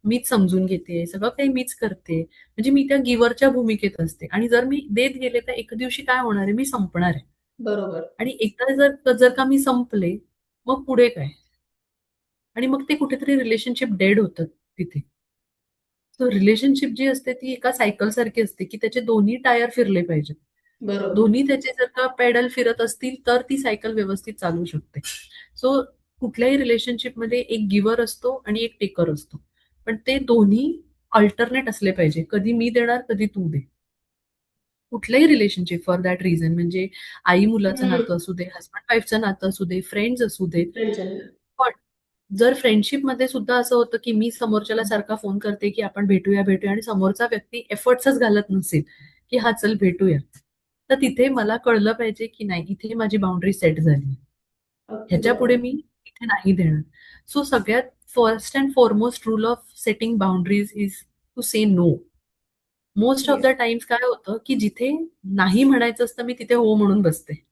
Speaker 2: मीच समजून घेते, सगळं काही मीच करते. म्हणजे मी त्या गिव्हरच्या भूमिकेत असते आणि जर मी देत गेले तर एक दिवशी काय होणार आहे, मी संपणार आहे.
Speaker 1: बरोबर.
Speaker 2: आणि एकदा जर जर का मी संपले, मग पुढे काय? आणि मग ते कुठेतरी रिलेशनशिप डेड होतं तिथे. सो रिलेशनशिप जी असते ती एका सायकल सारखी असते, की त्याचे दोन्ही टायर फिरले पाहिजेत.
Speaker 1: बरोबर.
Speaker 2: दोन्ही त्याचे जर का पेडल फिरत असतील तर ती सायकल व्यवस्थित चालू शकते. सो कुठल्याही रिलेशनशिपमध्ये एक गिव्हर असतो आणि एक टेकर असतो. पण ते दोन्ही अल्टरनेट असले पाहिजे. कधी मी देणार, कधी तू दे. कुठलंही रिलेशनशिप फॉर दॅट रिझन, म्हणजे आई मुलाचं नातं असू दे, हसबंड वाईफचं नातं असू दे, फ्रेंड्स असू दे.
Speaker 1: फ्रेंड्स.
Speaker 2: पण जर फ्रेंडशिपमध्ये सुद्धा असं होतं, की मी समोरच्याला सारखा फोन करते, की आपण भेटूया, भेटूया आणि समोरचा व्यक्ती एफर्ट्सच घालत नसेल, की हा चल भेटूया. तर तिथे मला कळलं पाहिजे, की नाही इथे माझी बाउंड्री सेट झाली.
Speaker 1: अगदी
Speaker 2: ह्याच्या पुढे
Speaker 1: बरोबर.
Speaker 2: मी इथे नाही देणार. सो सगळ्यात first and foremost rule of setting boundaries is to say no. Most of the
Speaker 1: yes.
Speaker 2: Times काय होतं, की जिथे नाही म्हणायचं असतं मी तिथे हो म्हणून बसते.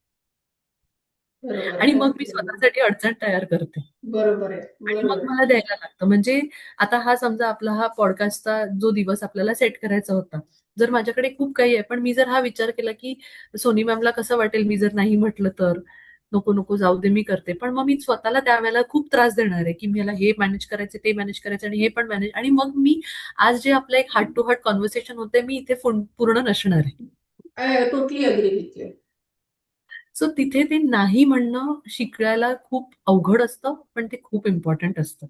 Speaker 1: बरोबर
Speaker 2: आणि
Speaker 1: आहे.
Speaker 2: मग मी
Speaker 1: अगदी बरोबर.
Speaker 2: स्वतःसाठी अडचण तयार करते.
Speaker 1: बरोबर आहे.
Speaker 2: आणि
Speaker 1: बरोबर
Speaker 2: मग
Speaker 1: आहे.
Speaker 2: मला द्यायला लागतं. म्हणजे आता हा समजा आपला हा पॉडकास्टचा जो दिवस आपल्याला सेट करायचा होता. जर माझ्याकडे खूप काही आहे, पण मी जर हा विचार केला, की सोनी मॅमला कसं वाटेल मी जर नाही म्हटलं तर? नको, नको जाऊ दे मी करते. पण मग मी स्वतःला त्यावेळेला खूप त्रास देणार आहे, की मला हे मॅनेज करायचं, ते मॅनेज करायचं आणि हे पण मॅनेज आणि मग मी आज जे आपलं एक हार्ट टू हार्ट कन्व्हर्सेशन होतंय, मी इथे पूर्ण नसणार आहे.
Speaker 1: I totally agree with you.
Speaker 2: So तिथे ते नाही म्हणणं शिकायला खूप अवघड असतं, पण ते खूप इम्पॉर्टंट असतं.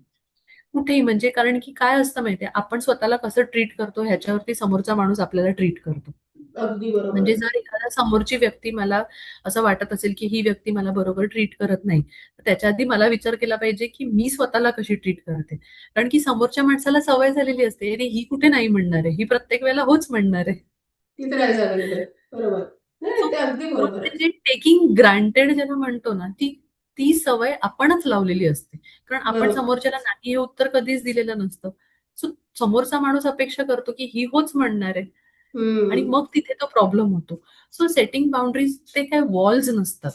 Speaker 2: कुठेही म्हणजे कारण की काय असतं माहितीये, आपण स्वतःला कसं ट्रीट करतो ह्याच्यावरती समोरचा माणूस आपल्याला ट्रीट करतो.
Speaker 1: अगदी बरोबर.
Speaker 2: म्हणजे जर एखाद्या समोरची व्यक्ती मला असं वाटत असेल, की ही व्यक्ती मला बरोबर ट्रीट करत नाही, तर त्याच्या आधी मला विचार केला पाहिजे, की मी स्वतःला कशी ट्रीट करते. कारण की समोरच्या माणसाला सवय झालेली असते, "अरे ही कुठे नाही म्हणणार आहे, ही प्रत्येक वेळेला होच म्हणणार आहे."
Speaker 1: ती तर आहेच अवेलेबल. बरोबर. नाही,
Speaker 2: सो
Speaker 1: ते अगदी
Speaker 2: मग
Speaker 1: बरोबर
Speaker 2: ते
Speaker 1: आहे.
Speaker 2: जे टेकिंग ग्रांटेड ज्याला म्हणतो ना, ती ती सवय आपणच लावलेली असते. कारण आपण
Speaker 1: बरोबर.
Speaker 2: समोरच्याला नाही हे उत्तर कधीच दिलेलं नसतं. सो समोरचा माणूस अपेक्षा करतो, की ही होच म्हणणार आहे. आणि
Speaker 1: हं.
Speaker 2: मग तिथे तो प्रॉब्लेम होतो. सो सेटिंग बाउंडरीज ते काय वॉल्स नसतात.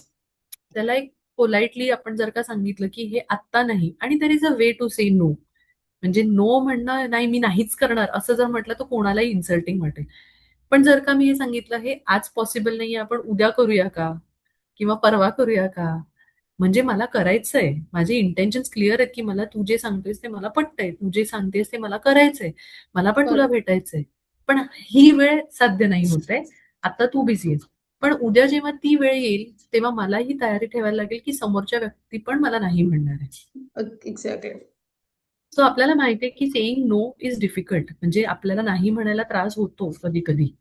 Speaker 2: त्याला एक पोलाइटली आपण जर का सांगितलं, की हे आत्ता नाही आणि there is a way to say no. म्हणजे नो म्हणणं, नाही मी नाहीच करणार असं जर म्हटलं तर कोणालाही इन्सल्टिंग वाटेल. पण जर का मी हे सांगितलं, हे आज पॉसिबल नाहीये, आपण उद्या करूया का? किंवा परवा करूया का? म्हणजे मला करायचंय. माझे इंटेन्शन्स क्लिअर आहेत, की मला तू जे सांगतोयस ते मला पटतंय. तू जे सांगतेस ते मला करायचंय. मला पण तुला
Speaker 1: बरोबर.
Speaker 2: भेटायचंय. पण ही वेळ साध्य नाही होत आता तू बिझी आहेस. पण उद्या जेव्हा ती वेळ येईल, तेव्हा मला ही तयारी ठेवायला लागेल, की समोरच्या व्यक्ती पण मला नाही म्हणणार आहे.
Speaker 1: एक्झॅक्टली.
Speaker 2: सो आपल्याला माहिती आहे, की सेइंग नो इज डिफिकल्ट. म्हणजे आपल्याला नाही म्हणायला त्रास होतो कधी-कधी.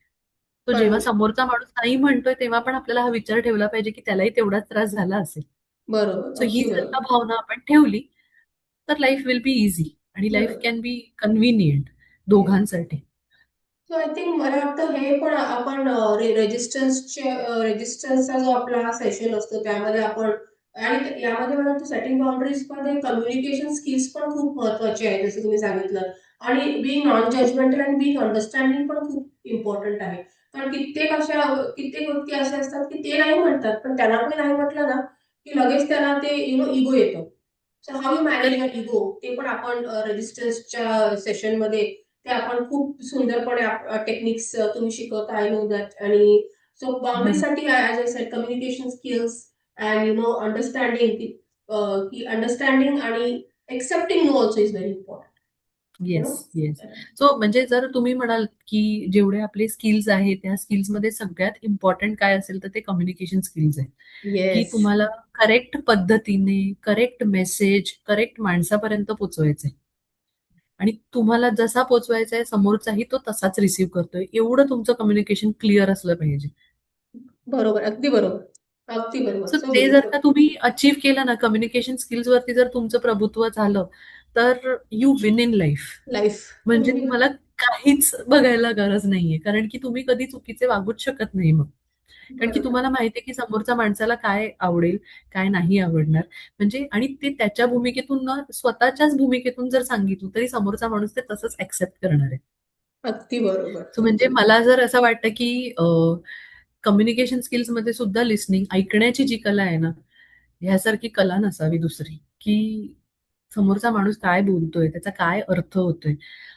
Speaker 2: तो
Speaker 1: पण
Speaker 2: जेव्हा समोरचा माणूस नाही म्हणतोय, तेव्हा पण आपल्याला हा विचार ठेवला पाहिजे, की त्यालाही तेवढाच त्रास झाला असेल.
Speaker 1: बरोबर.
Speaker 2: सो ही
Speaker 1: अगदी
Speaker 2: जर का
Speaker 1: बरोबर.
Speaker 2: भावना आपण ठेवली, तर लाईफ विल बी ईझी आणि लाईफ
Speaker 1: बरोबर.
Speaker 2: Can be convenient
Speaker 1: yes.
Speaker 2: दोघांसाठी.
Speaker 1: सो आय थिंक मला वाटतं हे पण आपण रेजिस्टन्सचा जो आपला सेशन असतो त्यामध्ये आपण आणि यामध्ये मला वाटतं सेटिंग बाउंडरीज मध्ये कम्युनिकेशन स्किल्स पण खूप महत्वाचे आहे जसं तुम्ही सांगितलं. आणि बिंग नॉन जजमेंटल आणि बिंग अंडरस्टँडिंग पण खूप इम्पॉर्टंट आहे. कारण कित्येक व्यक्ती असे असतात की ते नाही म्हणतात पण त्यांना पण नाही म्हटलं ना की लगेच त्यांना ते इगो येतो. So how you manage
Speaker 2: correct.
Speaker 1: Your ego ते पण आपण रेजिस्टन्सच्या सेशनमध्ये ते आपण खूप सुंदरपणे टेक्निक्स तुम्ही शिकवता आय नो दॅट. आणि सो बाउंड्रीसाठी as I said communication skills and understanding की अंडरस्टँडिंग आणि accepting no also is very important. You
Speaker 2: yes,
Speaker 1: no.
Speaker 2: Yes. So म्हणजे जर तुम्ही म्हणाल, की जेवढे आपले स्किल्स आहेत, त्या स्किल्समध्ये सगळ्यात इम्पॉर्टंट काय असेल, तर ते कम्युनिकेशन स्किल्स आहेत. की
Speaker 1: येस.
Speaker 2: तुम्हाला करेक्ट पद्धतीने, करेक्ट मेसेज, करेक्ट माणसापर्यंत पोहोचवायचंय. आणि तुम्हाला जसा पोहोचवायचा आहे, समोरचाही तो तसाच रिसीव्ह करतोय. एवढं तुमचं कम्युनिकेशन क्लिअर असलं पाहिजे.
Speaker 1: बरोबर. अगदी बरोबर. अगदी बरोबर.
Speaker 2: सो
Speaker 1: सो
Speaker 2: ते जर का तुम्ही अचीव्ह केलं ना, कम्युनिकेशन स्किल्स वरती जर तुमचं प्रभुत्व झालं, तर you win in life.
Speaker 1: Life.
Speaker 2: म्हणजे तुम्हाला काहीच बघायला गरज नाहीये. कारण की तुम्ही कधी चुकीचे वागूच शकत नाही मग. कारण की
Speaker 1: बरोबर.
Speaker 2: तुम्हाला माहिती आहे, की समोरच्या माणसाला काय आवडेल, काय नाही आवडणार. म्हणजे आणि ते त्याच्या भूमिकेतून न स्वतःच्याच भूमिकेतून जर सांगितलं, तरी समोरचा माणूस ते तसंच एक्सेप्ट करणार आहे.
Speaker 1: अगदी बरोबर.
Speaker 2: सो म्हणजे
Speaker 1: अगदी.
Speaker 2: मला जर असं वाटतं, की कम्युनिकेशन स्किल्समध्ये सुद्धा लिसनिंग, ऐकण्याची जी कला आहे ना, ह्यासारखी कला नसावी दुसरी, की समोरचा माणूस काय बोलतोय, त्याचा काय अर्थ होतोय.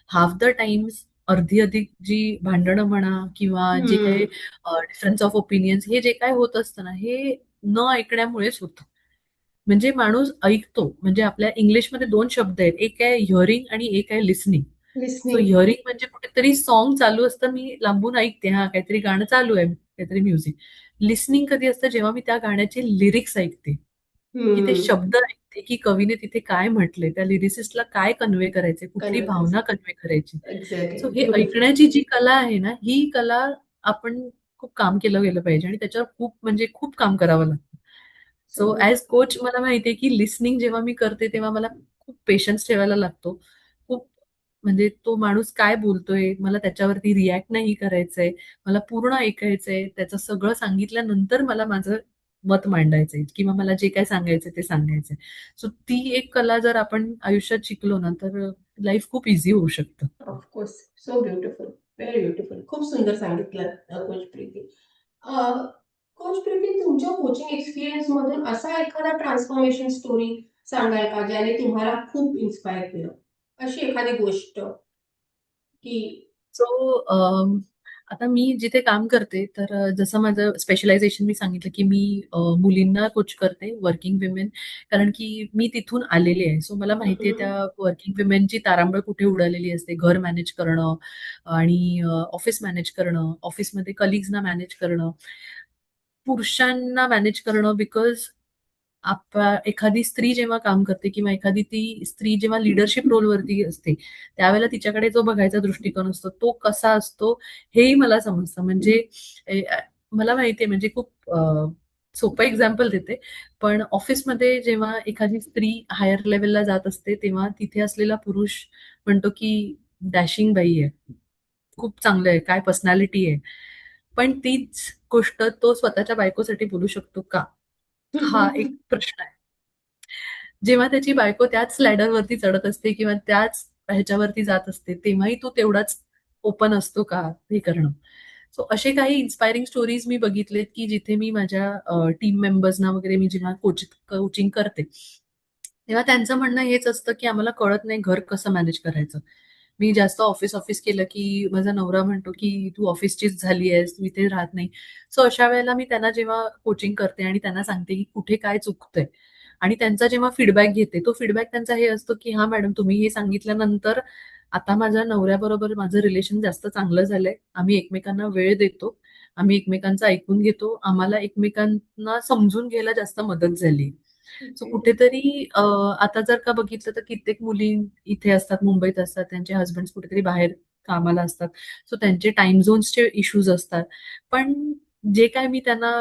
Speaker 2: हाल्फ द टाइम्स अर्धी अधिक जी भांडणं म्हणा किंवा जे काही
Speaker 1: हम्म.
Speaker 2: डिफरन्स ऑफ ओपिनियन्स हे जे काय होत असतं ना, हे न ऐकण्यामुळेच होतं. म्हणजे माणूस ऐकतो. म्हणजे आपल्या इंग्लिशमध्ये 2 शब्द आहेत. एक आहे हिअरिंग आणि एक आहे लिसनिंग. So
Speaker 1: listening.
Speaker 2: हिअरिंग म्हणजे कुठेतरी सॉन्ग चालू असतं, मी लांबून ऐकते, हां, काहीतरी गाणं चालू आहे, काहीतरी म्युझिक. लिसनिंग कधी असतं, जेव्हा मी त्या गाण्याचे लिरिक्स ऐकते, की ते
Speaker 1: हम्म.
Speaker 2: शब्द ऐकते, की कवीने तिथे काय म्हटलंय, त्या लिरिसिस्टला काय कन्वे करायचंय, कुठली
Speaker 1: कन्व्हेन्स.
Speaker 2: भावना कन्वे करायची.
Speaker 1: एक्झॅक्टली,
Speaker 2: सो हे
Speaker 1: ब्युटिफुल.
Speaker 2: ऐकण्याची जी कला आहे ना, ही कला आपण खूप काम केलं गेलं पाहिजे आणि त्याच्यावर खूप म्हणजे खूप काम करावं लागतं.
Speaker 1: So
Speaker 2: so as
Speaker 1: beautiful.
Speaker 2: Coach मला माहिती आहे, की लिसनिंग जेव्हा मी करते, तेव्हा मला खूप पेशन्स ठेवायला लागतो. खूप म्हणजे तो माणूस काय बोलतोय, मला त्याच्यावरती रिॲक्ट नाही करायचंय. मला पूर्ण ऐकायचंय. त्याचं सगळं सांगितल्यानंतर मला माझं मत मांडायचंय किंवा मला जे काही सांगायचंय ते सांगायचंय. सो ती एक कला जर आपण आयुष्यात शिकलो ना, तर लाईफ खूप ईझी होऊ शकतं.
Speaker 1: Of course. So beautiful. Very beautiful. खूप सुंदर सांगितलं कोच प्रीती. कोच प्रीती, तुमच्या कोचिंग एक्सपिरियन्स मधून असा एखादा ट्रान्सफॉर्मेशन स्टोरी सांगाल का, ज्याने तुम्हाला खूप इन्स्पायर केलं? अशी एखादी गोष्ट की.
Speaker 2: सो आता मी जिथे काम करते, तर जसं माझं स्पेशलायझेशन मी सांगितलं, की मी मुलींना कोच करते, वर्किंग विमेन. कारण की मी तिथून आलेली आहे. सो मला माहिती आहे
Speaker 1: हम्म.
Speaker 2: त्या वर्किंग विमेनची तारांबळ कुठे उडालेली असते. घर मॅनेज करणं आणि ऑफिस मॅनेज करणं, ऑफिसमध्ये कलीग्सना मॅनेज करणं, पुरुषांना मॅनेज करणं. बिकॉज एखादी स्त्री जेव्हा काम करते किंवा एखादी ती स्त्री जेव्हा लीडरशिप रोलवरती असते, त्यावेळेला तिच्याकडे जो बघायचा दृष्टिकोन असतो, तो कसा असतो हेही मला समजतं. म्हणजे मला माहितीये, म्हणजे खूप सोपं एक्झाम्पल देते. पण ऑफिसमध्ये जेव्हा एखादी स्त्री हायर लेवलला जात असते, तेव्हा तिथे असलेला पुरुष म्हणतो की डॅशिंग बाई आहे, खूप चांगलं आहे, काय पर्सनॅलिटी आहे. पण तीच गोष्ट तो स्वतःच्या बायकोसाठी बोलू शकतो का? हा एक प्रश्न आहे. जेव्हा त्याची बायको त्याच लॅडरवरती चढत असते किंवा त्याच ह्याच्यावरती जात असते, तेव्हाही तो तेवढाच ओपन असतो का हे करणं. सो असे काही इन्स्पायरिंग स्टोरीज मी बघितलेत, की जिथे मी माझ्या टीम मेंबर्सना वगैरे मी जेव्हा कोचिंग करते, तेव्हा त्यांचं म्हणणं हेच असतं, की आम्हाला कळत नाही घर कसं मॅनेज करायचं. मी जास्त ऑफिस ऑफिस केलं, की माझा नवरा म्हणतो, की "तू ऑफिसचीच झाली आहेस, तू इथे राहत नाही." सो अशा वेळेला मी त्यांना जेव्हा कोचिंग करते आणि त्यांना सांगते, की कुठे काय चुकतंय आणि त्यांचा जेव्हा फीडबॅक घेते, तो फीडबॅक त्यांचा हे असतो, की "हां मॅडम, तुम्ही हे सांगितल्यानंतर आता माझ्या नवऱ्याबरोबर माझं रिलेशन जास्त चांगलं झालंय. आम्ही एकमेकांना वेळ देतो. आम्ही एकमेकांचं ऐकून घेतो. आम्हाला एकमेकांना समजून घ्यायला जास्त मदत झाली." So
Speaker 1: okay.
Speaker 2: कुठेतरी आता जर का बघितलं तर कित्येक मुली इथे असतात, मुंबईत असतात, त्यांचे हसबंड कुठेतरी बाहेर कामाला असतात. सो त्यांचे टाइम झोन्सचे इश्यूज असतात. पण जे काय मी त्यांना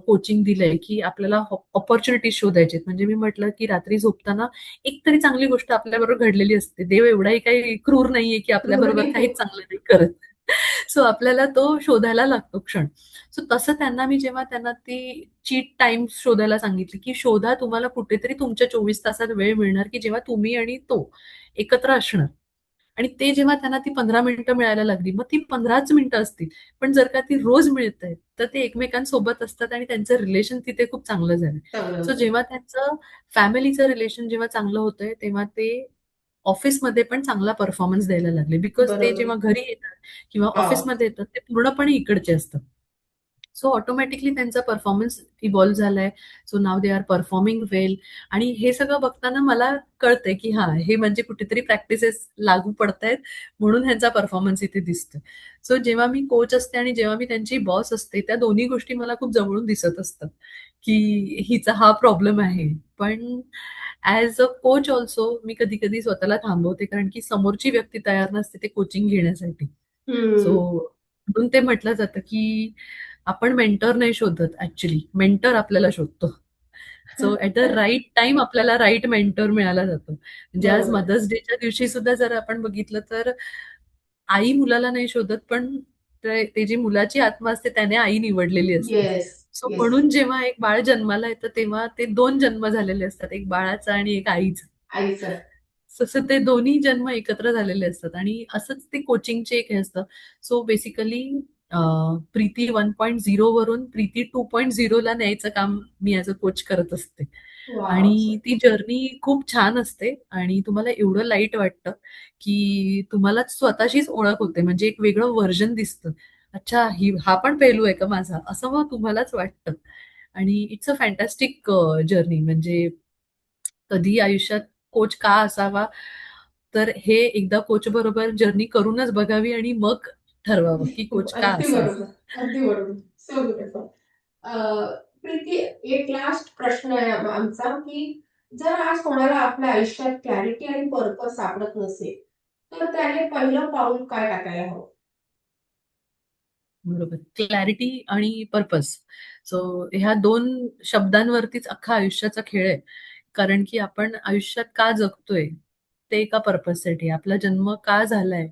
Speaker 2: कोचिंग दिलंय, की आपल्याला अपॉर्च्युनिटीज शोधायचे. म्हणजे मी म्हटलं, की रात्री झोपताना एक तरी चांगली गोष्ट आपल्याबरोबर घडलेली असते. देव एवढाही काही क्रूर नाहीये, की आपल्याबरोबर
Speaker 1: क्रूरली.
Speaker 2: काहीच चांगलं नाही करत. सो आपल्याला तो शोधायला लागतो क्षण. सो तसं त्यांना मी जेव्हा त्यांना ती चीट टाइम शोधायला सांगितली, की शोधा, तुम्हाला कुठेतरी तुमच्या 24 तासात वेळ मिळणार, की जेव्हा तुम्ही आणि तो एकत्र असणार. आणि ते जेव्हा त्यांना ती 15 मिनिटं मिळायला लागली, मग ती 15च मिनिटं असतील. पण जर का ती रोज मिळतंय, तर ते एकमेकांसोबत असतात आणि त्यांचं रिलेशन तिथे खूप चांगलं झालं.
Speaker 1: चांगलं
Speaker 2: सो
Speaker 1: होतं.
Speaker 2: जेव्हा त्यांचं फॅमिलीचं रिलेशन जेव्हा चांगलं होतंय, तेव्हा ते ऑफिसमध्ये पण चांगला परफॉर्मन्स द्यायला लागले. बिकॉज ते
Speaker 1: बरोबर.
Speaker 2: जेव्हा घरी येतात किंवा
Speaker 1: हा.
Speaker 2: ऑफिसमध्ये येतात, ते पूर्णपणे इकडचे असतात. सो ऑटोमॅटिकली त्यांचा परफॉर्मन्स इव्हॉल्व झालाय. So now they are performing well. आणि हे सगळं बघताना मला कळतंय, की हां, हे म्हणजे कुठेतरी प्रॅक्टिसेस लागू पडतायत, म्हणून ह्यांचा परफॉर्मन्स इथे दिसतोय. सो जेव्हा मी कोच असते आणि जेव्हा मी त्यांची बॉस असते, त्या दोन्ही गोष्टी मला खूप जवळून दिसत असतात, की हिचा हा प्रॉब्लेम आहे. पण ॲज अ कोच ऑल्सो मी कधी-कधी स्वतःला थांबवते, कारण की समोरची व्यक्ती तयार नसते ते कोचिंग घेण्यासाठी. सो
Speaker 1: हम्म.
Speaker 2: म्हणून ते म्हटलं जातं, की आपण मेंटर नाही शोधत, ऍक्च्युली मेंटर आपल्याला शोधतो. So at the right time आपल्याला राईट मेंटर मिळाला जातो. म्हणजे आज
Speaker 1: बरोबर.
Speaker 2: मदर्स डेच्या दिवशी सुद्धा जर आपण बघितलं, तर आई मुलाला नाही शोधत, पण ते जी मुलाची आत्मा असते त्याने आई निवडलेली असते.
Speaker 1: येस.
Speaker 2: So
Speaker 1: yes.
Speaker 2: म्हणून जेव्हा एक बाळ जन्माला येतं, तेव्हा ते 2 जन्म झालेले असतात, एक बाळाचा आणि एक आईचा.
Speaker 1: आईचं.
Speaker 2: तसं ते दोन्ही जन्म एकत्र झालेले असतात आणि असंच ते कोचिंगचे एक हे असतं. सो बेसिकली प्रीती 1.0 वरून प्रीती 2.0 ला न्यायचं काम मी ॲज अ कोच करत असते.
Speaker 1: वाव.
Speaker 2: आणि ती जर्नी खूप छान असते आणि तुम्हाला एवढं लाईट वाटतं, की तुम्हाला स्वतःशीच ओळख होते. म्हणजे एक वेगळं व्हर्जन दिसतं. अच्छा, हा पण पैलू आहे का माझा? असं मग तुम्हालाच वाटतं. आणि इट्स अ फॅन्टास्टिक जर्नी. म्हणजे कधी आयुष्यात कोच का असावा, तर हे एकदा कोच बरोबर जर्नी करूनच बघावी आणि मग ठरवावं की कोच का
Speaker 1: अगदी
Speaker 2: असावा.
Speaker 1: बरोबर. अगदी बरोबर. So beautiful. प्रीती, एक लास्ट प्रश्न आहे आमचा, की जर आज कोणाला आपल्या आयुष्यात क्लॅरिटी आणि पर्पज सापडत नसेल, तर त्याने पहिलं पाऊल काय टाकायला हवं?
Speaker 2: बरोबर. क्लॅरिटी आणि पर्पज. सो ह्या 2 शब्दांवरतीच अख्खा आयुष्याचा खेळ आहे. कारण की आपण आयुष्यात का जगतोय, ते एका पर्पजसाठी आहे. आपला जन्म का झालाय,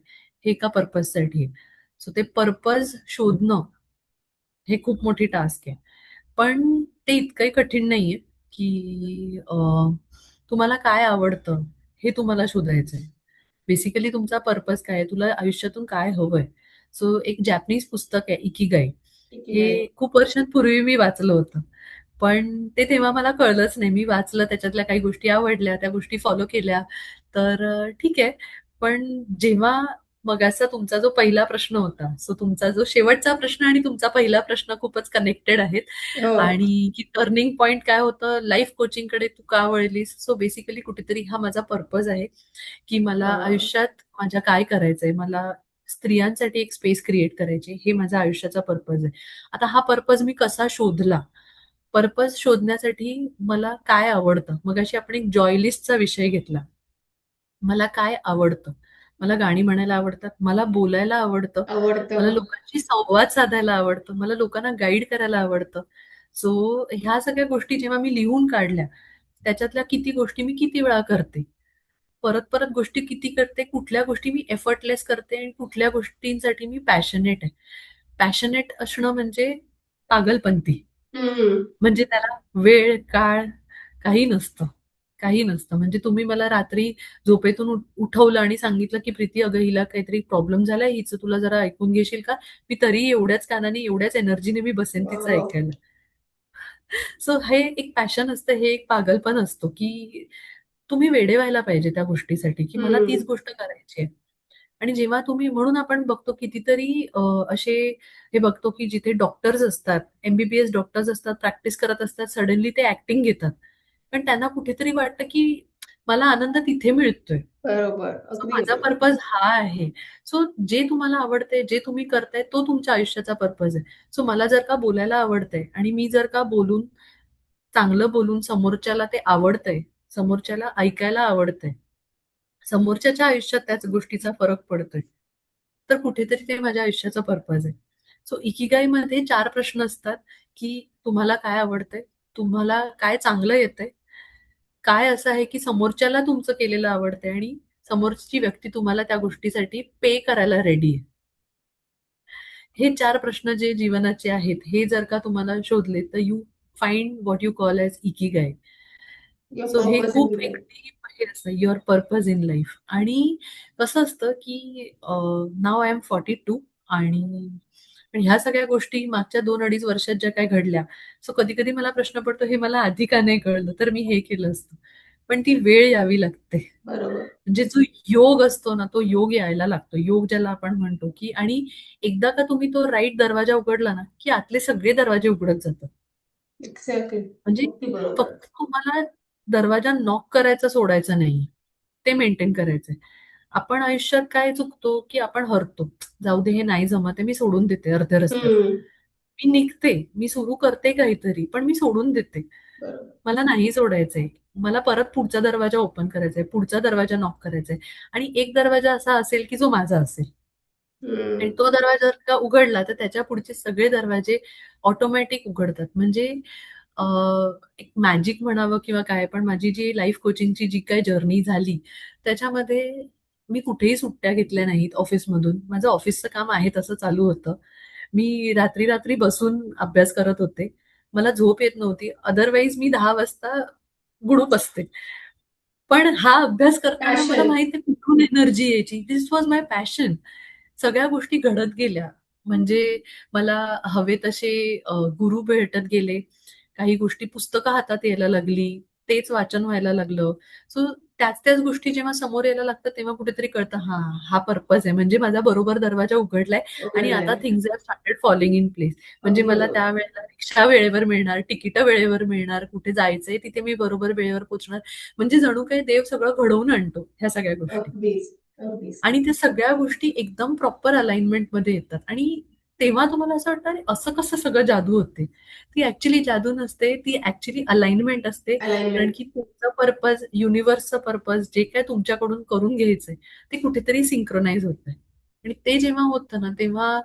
Speaker 2: हे एका पर्पजसाठी आहे. सो ते पर्पज शोधणं, हे खूप मोठी टास्क आहे. पण ते इतकंही कठीण नाहीये, की तुम्हाला काय आवडतं, हे तुम्हाला शोधायचंय. बेसिकली तुमचा पर्पज काय आहे? तुला आयुष्यातून काय हवंय? सो एक जॅपनीज पुस्तक आहे इकिगाई.
Speaker 1: इकिगाई.
Speaker 2: हे खूप वर्षांपूर्वी मी वाचलं होतं. पण ते तेव्हा मला कळलंच नाही. मी वाचलं, त्याच्यातल्या काही गोष्टी आवडल्या, त्या गोष्टी फॉलो केल्या, तर ठीक आहे. पण जेव्हा मगाचा तुमचा जो पहिला प्रश्न होता, सो तुमचा जो शेवटचा प्रश्न आणि तुमचा पहिला प्रश्न खूपच कनेक्टेड आहेत.
Speaker 1: हो.
Speaker 2: आणि की टर्निंग पॉइंट काय होतं, लाईफ कोचिंगकडे तू का वळलीस? सो बेसिकली कुठेतरी हा माझा पर्पज आहे, की मला
Speaker 1: हां.
Speaker 2: आयुष्यात माझ्या काय करायचंय, मला स्त्रियांसाठी एक स्पेस क्रिएट करायची, हे माझा आयुष्याचा पर्पज आहे. आता हा पर्पज मी कसा शोधला? पर्पज शोधण्यासाठी मला काय आवडतं? मगाशी आपण एक जॉय लिस्टचा विषय घेतला. मला काय आवडतं? मला गाणी म्हणायला आवडतात, मला बोलायला आवडतं, मला
Speaker 1: आवडतं.
Speaker 2: लोकांशी संवाद साधायला आवडतं, मला लोकांना गाईड करायला आवडतं. सो ह्या सगळ्या गोष्टी जेव्हा मी लिहून काढल्या, त्याच्यातल्या किती गोष्टी मी किती वेळा करते, परत परत गोष्टी किती करते, कुठल्या गोष्टी मी एफर्टलेस करते आणि कुठल्या गोष्टींसाठी मी पॅशनेट आहे. पॅशनेट असणं म्हणजे पागलपंती.
Speaker 1: हं.
Speaker 2: म्हणजे त्याला वेळ, काळ काही नसतं. काही नसतं. म्हणजे तुम्ही मला रात्री झोपेतून उठवलं आणि सांगितलं, की "प्रीती, अगं हिला काहीतरी प्रॉब्लेम झालाय, हिचं तुला जरा ऐकून घेशील का?" मी तरीही एवढ्याच कानाने, एवढ्याच एनर्जीने मी बसेन तिचं
Speaker 1: वॉव!
Speaker 2: ऐकायला. सो हे एक पॅशन असतं, हे एक पागलपण असतो, की तुम्ही वेडे व्हायला पाहिजे त्या गोष्टीसाठी, की मला
Speaker 1: हं.
Speaker 2: तीच गोष्ट करायची आहे. आणि जेव्हा तुम्ही म्हणून आपण बघतो कितीतरी असे हे बघतो, की जिथे डॉक्टर्स असतात, एम-बी-बी-एस डॉक्टर्स असतात, प्रॅक्टिस करत असतात, सडनली ते ॲक्टिंग घेतात. पण त्यांना कुठेतरी वाटतं, की मला आनंद तिथे मिळतोय.
Speaker 1: बरोबर.
Speaker 2: सो
Speaker 1: अगदी
Speaker 2: माझा
Speaker 1: बरोबर.
Speaker 2: पर्पज हा आहे. सो जे तुम्हाला आवडतंय, जे तुम्ही करताय, तो तुमच्या आयुष्याचा पर्पज आहे. सो मला जर का बोलायला आवडतंय आणि मी जर का बोलून, चांगलं बोलून समोरच्याला ते आवडतंय, समोरच्याला ऐकायला आवडतंय, समोरच्याच्या आयुष्यात त्याच गोष्टीचा फरक पडतोय, तर कुठेतरी ते माझ्या आयुष्याचा पर्पज आहे. सो इकिगाईमध्ये 4 प्रश्न असतात, की तुम्हाला काय आवडतंय? तुम्हाला काय चांगलं येतंय? काय असं आहे, की समोरच्याला तुमचं केलेलं आवडतंय आणि समोरची व्यक्ती तुम्हाला त्या गोष्टीसाठी पे करायला रेडी आहे. हे 4 प्रश्न जे जीवनाचे आहेत, हे जर का तुम्हाला शोधले, तर you find what you call as Ikigai.
Speaker 1: Your
Speaker 2: so हे
Speaker 1: पर्पज इन
Speaker 2: खूप एक
Speaker 1: लाईफ.
Speaker 2: डीप हे असतं युअर पर्पज इन लाईफ. आणि कसं असतं, की नाऊ आय एम 42 आणि ह्या सगळ्या गोष्टी मागच्या 2-2.5 वर्षात ज्या काही घडल्या, सो कधी-कधी मला प्रश्न पडतो, हे मला आधी का नाही कळलं? तर मी हे केलं असतं. पण ती वेळ यावी लागते.
Speaker 1: बरोबर.
Speaker 2: म्हणजे जो योग असतो ना, तो योग यायला लागतो. योग ज्याला आपण म्हणतो, की आणि एकदा का तुम्ही तो राईट दरवाजा उघडला ना, की आतले सगळे दरवाजे उघडत जातात.
Speaker 1: एक्झॅक्टली.
Speaker 2: म्हणजे
Speaker 1: अगदी बरोबर.
Speaker 2: फक्त तुम्हाला दरवाजा नॉक करायचा सोडायचा नाही. ते मेंटेन करायचंय. आपण आयुष्यात काय चुकतो, की आपण हरतो. जाऊ दे, हे नाही जमत आहे, मी सोडून देते अर्ध्या रस्त्यात.
Speaker 1: हं.
Speaker 2: मी निघते, मी सुरू करते काहीतरी, पण मी सोडून देते.
Speaker 1: बरोबर.
Speaker 2: मला नाही सोडायचंय. मला परत पुढचा दरवाजा ओपन करायचाय, पुढचा दरवाजा नॉक करायचाय आणि एक दरवाजा असा असेल, की जो माझा असेल. आणि
Speaker 1: हं.
Speaker 2: तो दरवाजा जर का उघडला, तर त्याच्या पुढचे सगळे दरवाजे ऑटोमॅटिक उघडतात. म्हणजे अ, एक मॅजिक म्हणावं किंवा काय, पण माझी जी लाईफ कोचिंगची जी काही जर्नी झाली, त्याच्यामध्ये मी कुठेही सुट्ट्या घेतल्या नाहीत ऑफिसमधून. माझं ऑफिसचं काम आहे तसं चालू होतं. मी रात्री-रात्री बसून अभ्यास करत होते. मला झोप येत नव्हती. अदरवाईज मी 10 वाजता गुडूप असते. पण हा अभ्यास करताना मला
Speaker 1: पॅशन.
Speaker 2: माहिती आहे कुठून एनर्जी यायची. This was my passion. सगळ्या गोष्टी घडत गेल्या. म्हणजे मला हवे तसे गुरु भेटत गेले. काही गोष्टी पुस्तकं हातात यायला लागली. तेच वाचन व्हायला लागलं. सो त्याच गोष्टी जेव्हा समोर यायला लागतात तेव्हा कुठेतरी कळतं, हा हा पर्पज आहे, म्हणजे माझा बरोबर दरवाजा उघडलाय आणि आता
Speaker 1: घडलंय.
Speaker 2: Things have started falling in place. म्हणजे
Speaker 1: अगदी
Speaker 2: मला
Speaker 1: बरोबर.
Speaker 2: त्यावेळेला रिक्षा वेळेवर मिळणार, तिकीट वेळेवर मिळणार, कुठे जायचंय तिथे मी बरोबर वेळेवर पोहोचणार. म्हणजे जणू काही देव सगळं घडवून आणतो ह्या सगळ्या गोष्टी.
Speaker 1: अगदीच. अगदीच.
Speaker 2: आणि त्या सगळ्या गोष्टी एकदम प्रॉपर अलाइनमेंटमध्ये येतात आणि तेव्हा तुम्हाला असं वाटतं, अरे असं कसं सगळं जादू होते. ती ऍक्च्युली जादू नसते, ती ऍक्च्युली अलाइनमेंट असते. कारण
Speaker 1: अलाइनमेंट.
Speaker 2: की तुमचं पर्पज, युनिव्हर्सचं पर्पज, जे काय तुमच्याकडून करून घ्यायचंय ते कुठेतरी सिंक्रोनाइज होतंय. आणि ते जेव्हा होतं ना, तेव्हा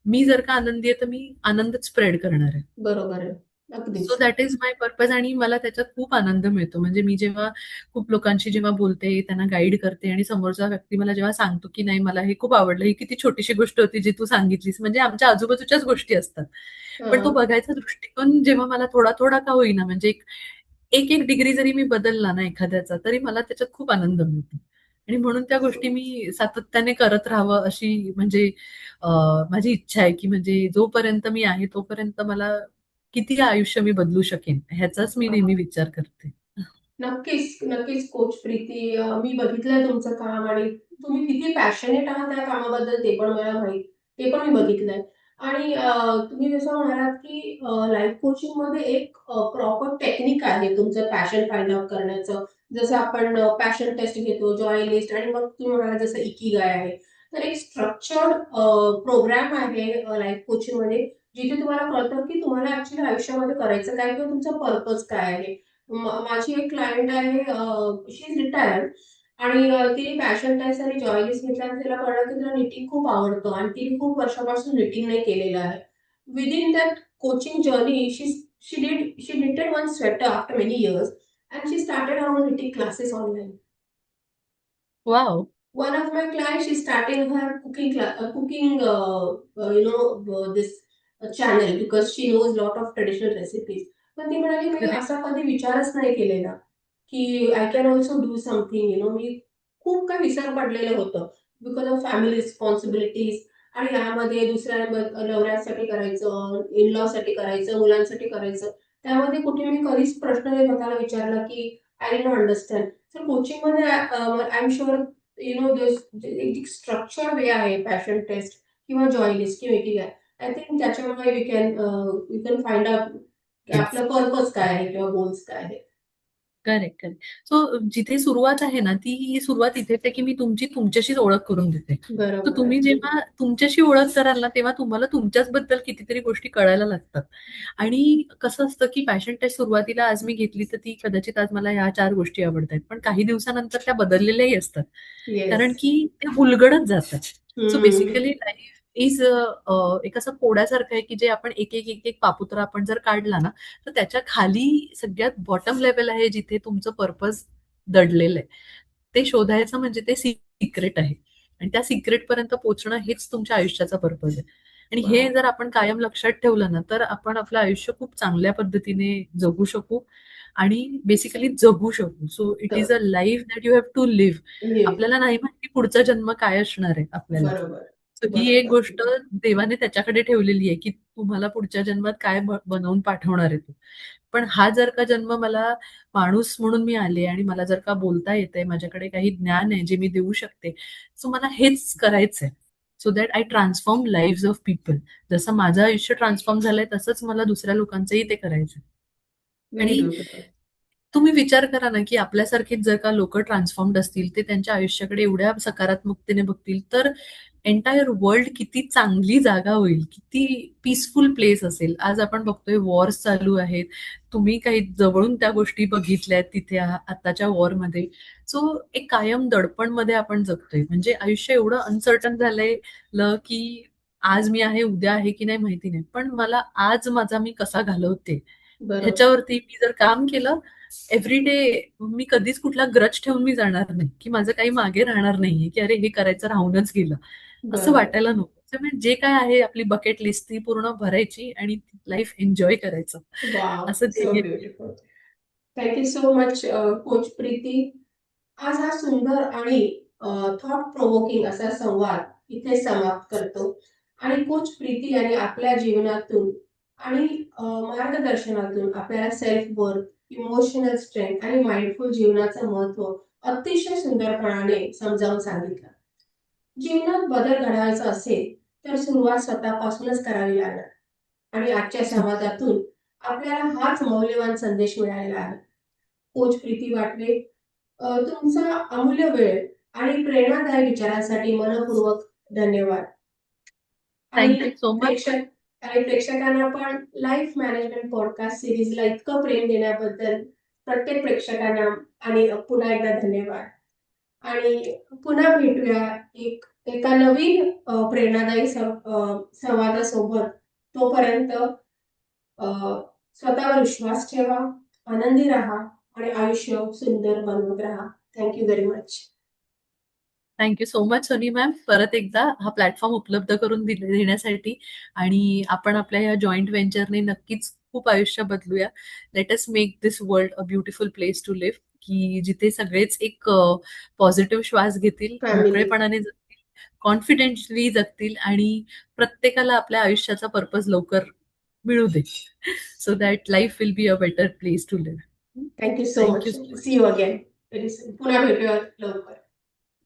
Speaker 2: मी जर का आनंदी आहे तर मी आनंदच स्प्रेड करणार आहे.
Speaker 1: बरोबर आहे.
Speaker 2: सो
Speaker 1: अगदीच.
Speaker 2: दॅट इज माय पर्पज आणि मला त्याच्यात खूप आनंद मिळतो. म्हणजे मी जेव्हा खूप लोकांशी जेव्हा बोलते, त्यांना गाईड करते आणि समोरचा व्यक्ती मला जेव्हा सांगतो, की नाही मला हे खूप आवडलं, ही किती छोटीशी गोष्ट होती जी तू सांगितलीस. म्हणजे आमच्या आजूबाजूच्याच गोष्टी असतात. पण तो
Speaker 1: हां.
Speaker 2: बघायचा दृष्टिकोन जेव्हा मला थोडा-थोडा का होईना म्हणजे एक डिग्री जरी मी बदलला ना एखाद्याचा, तरी मला त्याच्यात खूप आनंद मिळतो. आणि म्हणून त्या गोष्टी मी सातत्याने करत राहावं अशी म्हणजे अ, माझी इच्छा आहे, की म्हणजे जोपर्यंत मी आहे तोपर्यंत मला किती आयुष्य मी बदलू शकेन ह्याचाच मी नेहमी विचार करते.
Speaker 1: नक्कीच, नक्कीच कोच प्रीती. मी बघितलंय तुमचं काम आणि तुम्ही किती पॅशनेट आहात त्या कामाबद्दल ते पण मला ते पण मी बघितलंय. आणि तुम्ही जसं म्हणालात, की लाईफ कोचिंगमध्ये एक प्रॉपर टेक्निक आहे तुमचं पॅशन फाइंड आउट करण्याचं. जसं आपण पॅशन टेस्ट घेतो, जॉय लिस्ट आणि मग तुम्ही म्हणालात जसं इकिगाय आहे. तर एक स्ट्रक्चर्ड प्रोग्राम आहे लाईफ कोचिंगमध्ये, जिथे तुम्हाला कळतं, की तुम्हाला ॲक्चुअली आयुष्यामध्ये करायचं काय किंवा तुमचा पर्पज काय आहे. माझी एक क्लायंट आहे, शी इज रिटायर्ड आणि तिने पॅशन टेस्ट आणि जॉय लिस्ट घेतल्यानंतर तिला कळलं की तिला निटिंग खूप आवडतं आणि तिने खूप वर्षापासून निटिंग नाही केलेलं आहे. Within that coaching journey she knitted one sweater after many years and she started her own knitting classes online.
Speaker 2: Wow!
Speaker 1: One of my clients, she's starting her this channel because she knows lot of traditional recipes. पण ती म्हणाली, "मी
Speaker 2: अरे
Speaker 1: असा कधी विचारच नाही केलेला, की I can also do something." मी खूप काही विसर पडलेलं होतं बिकॉज ऑफ फॅमिली रिस्पॉन्सिबिलिटीज आणि यामध्ये दुसऱ्या नवऱ्यासाठी करायचं, इन लॉसाठी करायचं, मुलांसाठी करायचं. त्यामध्ये कुठे मी कधीच प्रश्न नाही स्वतःला विचारला, की आय डिड नॉट अंडरस्टँड. तर कोचिंगमध्ये आय एम शुअर एक स्ट्रक्चर वे आहे पॅशन टेस्ट किंवा जॉय लिस्ट किंवा एकीगाय. आय थिंक त्याच्यामुळे वी कॅन फाइंड आउट की आपलं पर्पज काय आहे किंवा गोल्स काय आहेत.
Speaker 2: Correct, correct. सो जिथे सुरुवात आहे ना, ती सुरुवात इथेच आहे, की मी तुमच्याशीच ओळख करून देते. तर
Speaker 1: बरोबर आहे.
Speaker 2: तुम्ही जेव्हा तुमच्याशी ओळख कराल ना, तेव्हा तुम्हाला तुमच्याच बद्दल कितीतरी गोष्टी कळायला लागतात. आणि कसं असतं, की पॅशन टेस्ट सुरुवातीला आज मी घेतली, तर ती कदाचित आज मला ह्या 4 गोष्टी आवडतायत. पण काही दिवसानंतर त्या बदललेल्याही असतात. कारण
Speaker 1: येस.
Speaker 2: की ते उलगडत जातात. सो
Speaker 1: हं.
Speaker 2: बेसिकली लाईफ इज एक असं कोड्यासारखं आहे, की जे आपण एक पापुत्रा आपण जर काढला ना, तर त्याच्या खाली सगळ्यात बॉटम लेवल आहे जिथे तुमचं पर्पज दडलेलं आहे. ते शोधायचं म्हणजे ते सिक्रेट आहे. आणि त्या सिक्रेट पर्यंत पोहोचणं हेच तुमच्या आयुष्याचा पर्पज आहे. आणि हे
Speaker 1: वॉव!
Speaker 2: जर आपण कायम लक्षात ठेवलं ना, तर आपण आपलं आयुष्य खूप चांगल्या पद्धतीने जगू शकू आणि बेसिकली जगू शकू. सो इट इज
Speaker 1: तर
Speaker 2: a life that you have to live.
Speaker 1: Live.
Speaker 2: आपल्याला नाही माहिती पुढचा जन्म काय असणार आहे आपल्याला.
Speaker 1: बरोबर.
Speaker 2: तर ही एक
Speaker 1: बरोबर.
Speaker 2: गोष्ट देवाने त्याच्याकडे ठेवलेली आहे, की तुम्हाला पुढच्या जन्मात काय बनवून पाठवणार आहे तो. पण हा जर का जन्म मला माणूस म्हणून मी आले आणि मला जर का बोलता येतंय, माझ्याकडे काही ज्ञान आहे जे मी देऊ शकते, सो मला हेच करायचंय. So that I transform live of people. जसं माझं आयुष्य ट्रान्सफॉर्म झालंय तसंच मला दुसऱ्या लोकांचंही ते करायचंय.
Speaker 1: व्हेरी
Speaker 2: आणि
Speaker 1: ब्युटिफुल.
Speaker 2: तुम्ही विचार करा ना, की आपल्यासारखेच जर का लोकं ट्रान्सफॉर्म्ड असतील, ते त्यांच्या आयुष्याकडे एवढ्या सकारात्मकतेने बघतील, तर एंटायर वर्ल्ड किती चांगली जागा होईल, किती पीसफुल प्लेस असेल. आज आपण बघतोय वॉर्स चालू आहेत. तुम्ही काही जवळून त्या गोष्टी बघितल्यात तिथे आताच्या वॉरमध्ये. सो एक कायम दडपणमध्ये आपण जगतोय. म्हणजे आयुष्य एवढं अनसर्टन झालंय की आज मी आहे, उद्या आहे की नाही माहिती नाही. पण मला आज माझा मी कसा घालवते,
Speaker 1: बरोबर.
Speaker 2: ह्याच्यावरती मी जर काम केलं एव्हरी डे, मी कधीच कुठला ग्रज ठेवून मी जाणार नाही, की माझं काही मागे राहणार नाहीये, की अरे हे करायचं राहूनच गेलं. असं
Speaker 1: बरोबर.
Speaker 2: वाटायला नको. त्यामुळे जे काय आहे आपली बकेट लिस्ट ती पूर्ण भरायची आणि लाईफ एन्जॉय करायचं.
Speaker 1: वॉव!
Speaker 2: असं
Speaker 1: सो
Speaker 2: ध्येय.
Speaker 1: Beautiful. Thank you so much coach Preeti. आज हा सुंदर आणि थॉट प्रोव्होकिंग असा संवाद इथे समाप्त करतो आणि कोच प्रीती यांनी आपल्या जीवनातून आणि मार्गदर्शनातून आपल्याला सेल्फ वर्थ इमोशनल स्ट्रेंथ आणि माइंडफुल जीवनाचं महत्व अतिशय सुंदरपणाने समजावून सांगितलं. जीवनात बदल घडवायचा असेल तर सुरुवात स्वतःपासूनच करावी लागणार आणि आजच्या संवादातून आपल्याला हाच मौल्यवान संदेश मिळालेला आहे. कोच प्रीती वाटवे, तुमचा अमूल्य वेळ आणि प्रेरणादायी विचारांसाठी मनपूर्वक धन्यवाद. आणि
Speaker 2: थँक्यू सो मच.
Speaker 1: प्रेक्षकांना पण लाईफ मॅनेजमेंट पॉडकास्ट सिरीजला इतकं प्रेम देण्याबद्दल प्रत्येक प्रेक्षकांना आणि पुन्हा एकदा धन्यवाद. आणि पुन्हा भेटूया एका नवीन प्रेरणादायी संवादासोबत. तोपर्यंत स्वतःवर विश्वास ठेवा, आनंदी राहा आणि आयुष्य सुंदर बनवत राहा. Thank you very much.
Speaker 2: Thank you so much Soni ma'am, परत एकदा हा प्लॅटफॉर्म उपलब्ध करून देण्यासाठी. आणि आपण आपल्या या जॉईंट व्हेंचरने नक्कीच खूप आयुष्य बदलूया. Let us make this world a beautiful place to live, की जिथे सगळेच एक पॉझिटिव्ह श्वास घेतील,
Speaker 1: फॅमिली.
Speaker 2: मोकळेपणाने जगतील, कॉन्फिडेंटली जगतील आणि प्रत्येकाला आपल्या आयुष्याचा पर्पज लवकर मिळू दे, so that life will be a better place to live.
Speaker 1: Thank you so much.
Speaker 2: Thank you so
Speaker 1: see
Speaker 2: much.
Speaker 1: You again very soon. पुन्हा भेटूया लवकर.